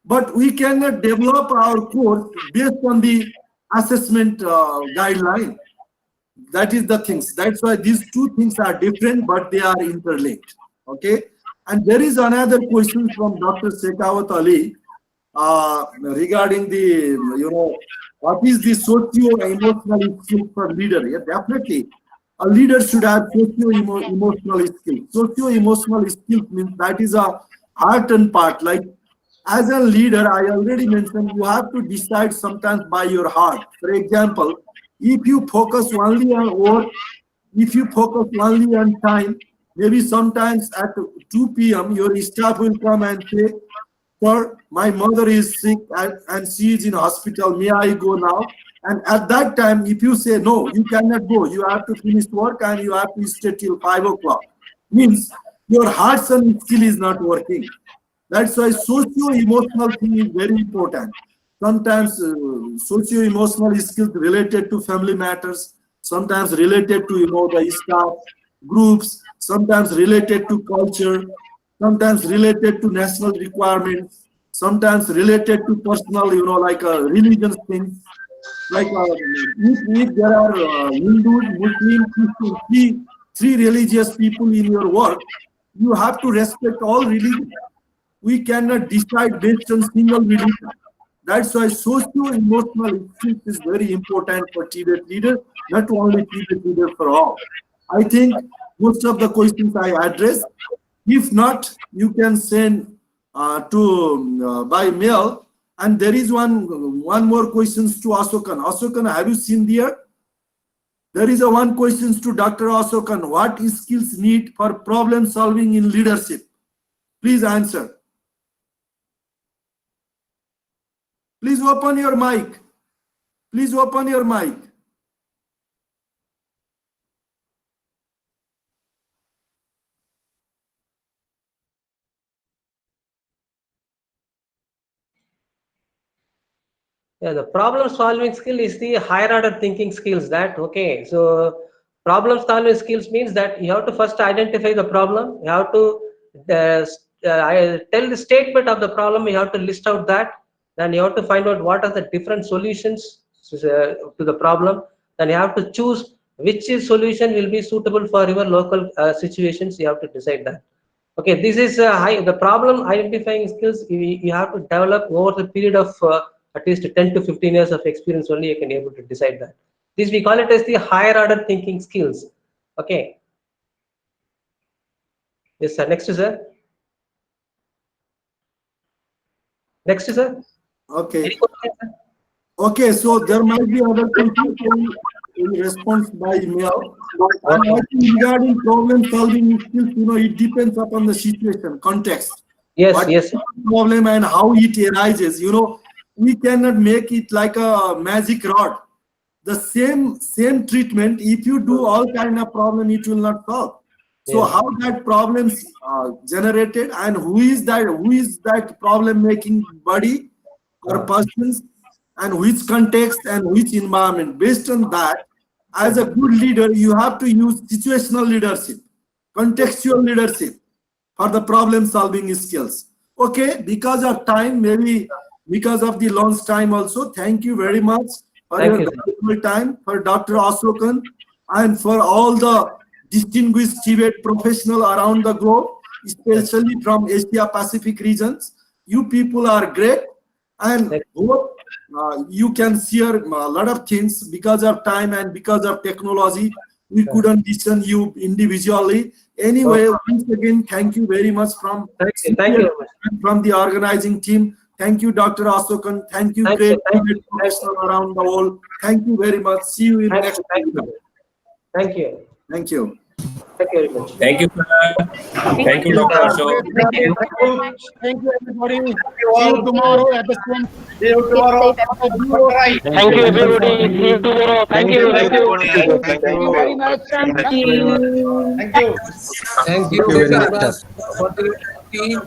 but we cannot develop our course based on the assessment guideline. That is the things. That's why these two things are different, but they are interlinked. Okay. And there is another question from Dr. Shekhawat Ali regarding the what is the socio-emotional skill for leader? Yeah, definitely. A leader should have socio-emotional skills. Socio-emotional skills means that is a heart and part. Like as a leader, I already mentioned, you have to decide sometimes by your heart. For example, if you focus only on work, if you focus only on time, maybe sometimes at 2 p.m. your staff will come and say, "Sir, my mother is sick and she is in hospital. May I go now?" And at that time, if you say no, you cannot go. You have to finish work and you have to stay till 5 o'clock. Means your heart and skill is not working. That's why socio-emotional thing is very important. Sometimes socio-emotional skills related to family matters, sometimes related to the staff groups, sometimes related to culture, sometimes related to national requirements, sometimes related to personal, like religious things. Like if there are Hindus, Muslims, Christians, three religious people in your work, you have to respect all religions. We cannot decide based on single religion. That's why socio-emotional skills is very important for TVET leader, not only TVET leader, for all. I think most of the questions I addressed. If not, you can send by mail. And there is one more questions to Ashokan. Ashokan, have you seen there? There is one questions to Dr. Ashokan. What skills need for problem solving in leadership? Please answer. Please open your mic. Please open your mic. Yeah, the problem solving skill is the higher order thinking skills. That okay. So problem solving skills means that you have to first identify the problem. You have to tell the statement of the problem. You have to list out that. Then you have to find out what are the different solutions to the problem. Then you have to choose which solution will be suitable for your local situations. You have to decide that. Okay, this is the problem identifying skills. You have to develop over the period of at least 10 to 15 years of experience. Only you can able to decide that. This we call it as the higher order thinking skills. Okay. Yes, sir. Next, sir. Next, sir. Okay. Any questions, sir? Okay, so there might be other questions in response by email. And I think regarding problem solving skills, it depends upon the situation, context. Yes, What yes. is the problem and how it arises. We cannot make it like a magic rod. The same treatment, if you do all kind of problem, it will not solve. So Yes. how that problems generated and who is that problem making body or persons, and which context and which environment. Based on that, as a good leader, you have to use situational leadership, contextual leadership for the problem solving skills. Okay, because of time, maybe because of the lunch time also, thank you very much for Thank your you, sir. valuable time, for Dr. Ashokan, and for all the distinguished TVET professionals around the globe, especially from Asia Pacific regions. You people are great, and hope you can share a lot of things. Because of time and because of technology, we couldn't listen you individually. Anyway, once again, thank you very much from Thank you. and from the organizing team. Thank you, Dr. Ashokan. Thank you, Thank great you, thank you. professionals around the world. Thank you very much. See you in Thank next you. Thank video. you. Thank you. Thank you. Thank you very much. Thank you, sir. Thank you, Dr. Ashok. Thank you. Thank you, everybody. See you tomorrow at the same. See you tomorrow. Thank you, everybody. See you tomorrow. Thank you. Thank you very much. Thank you. Thank you. Thank you very much, sir. for the team.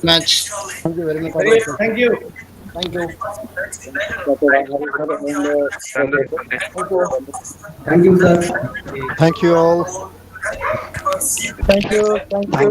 Match. Thank you very much. Thank you. Thank you. Thank you, sir. Thank you all. Thank you. Thank you.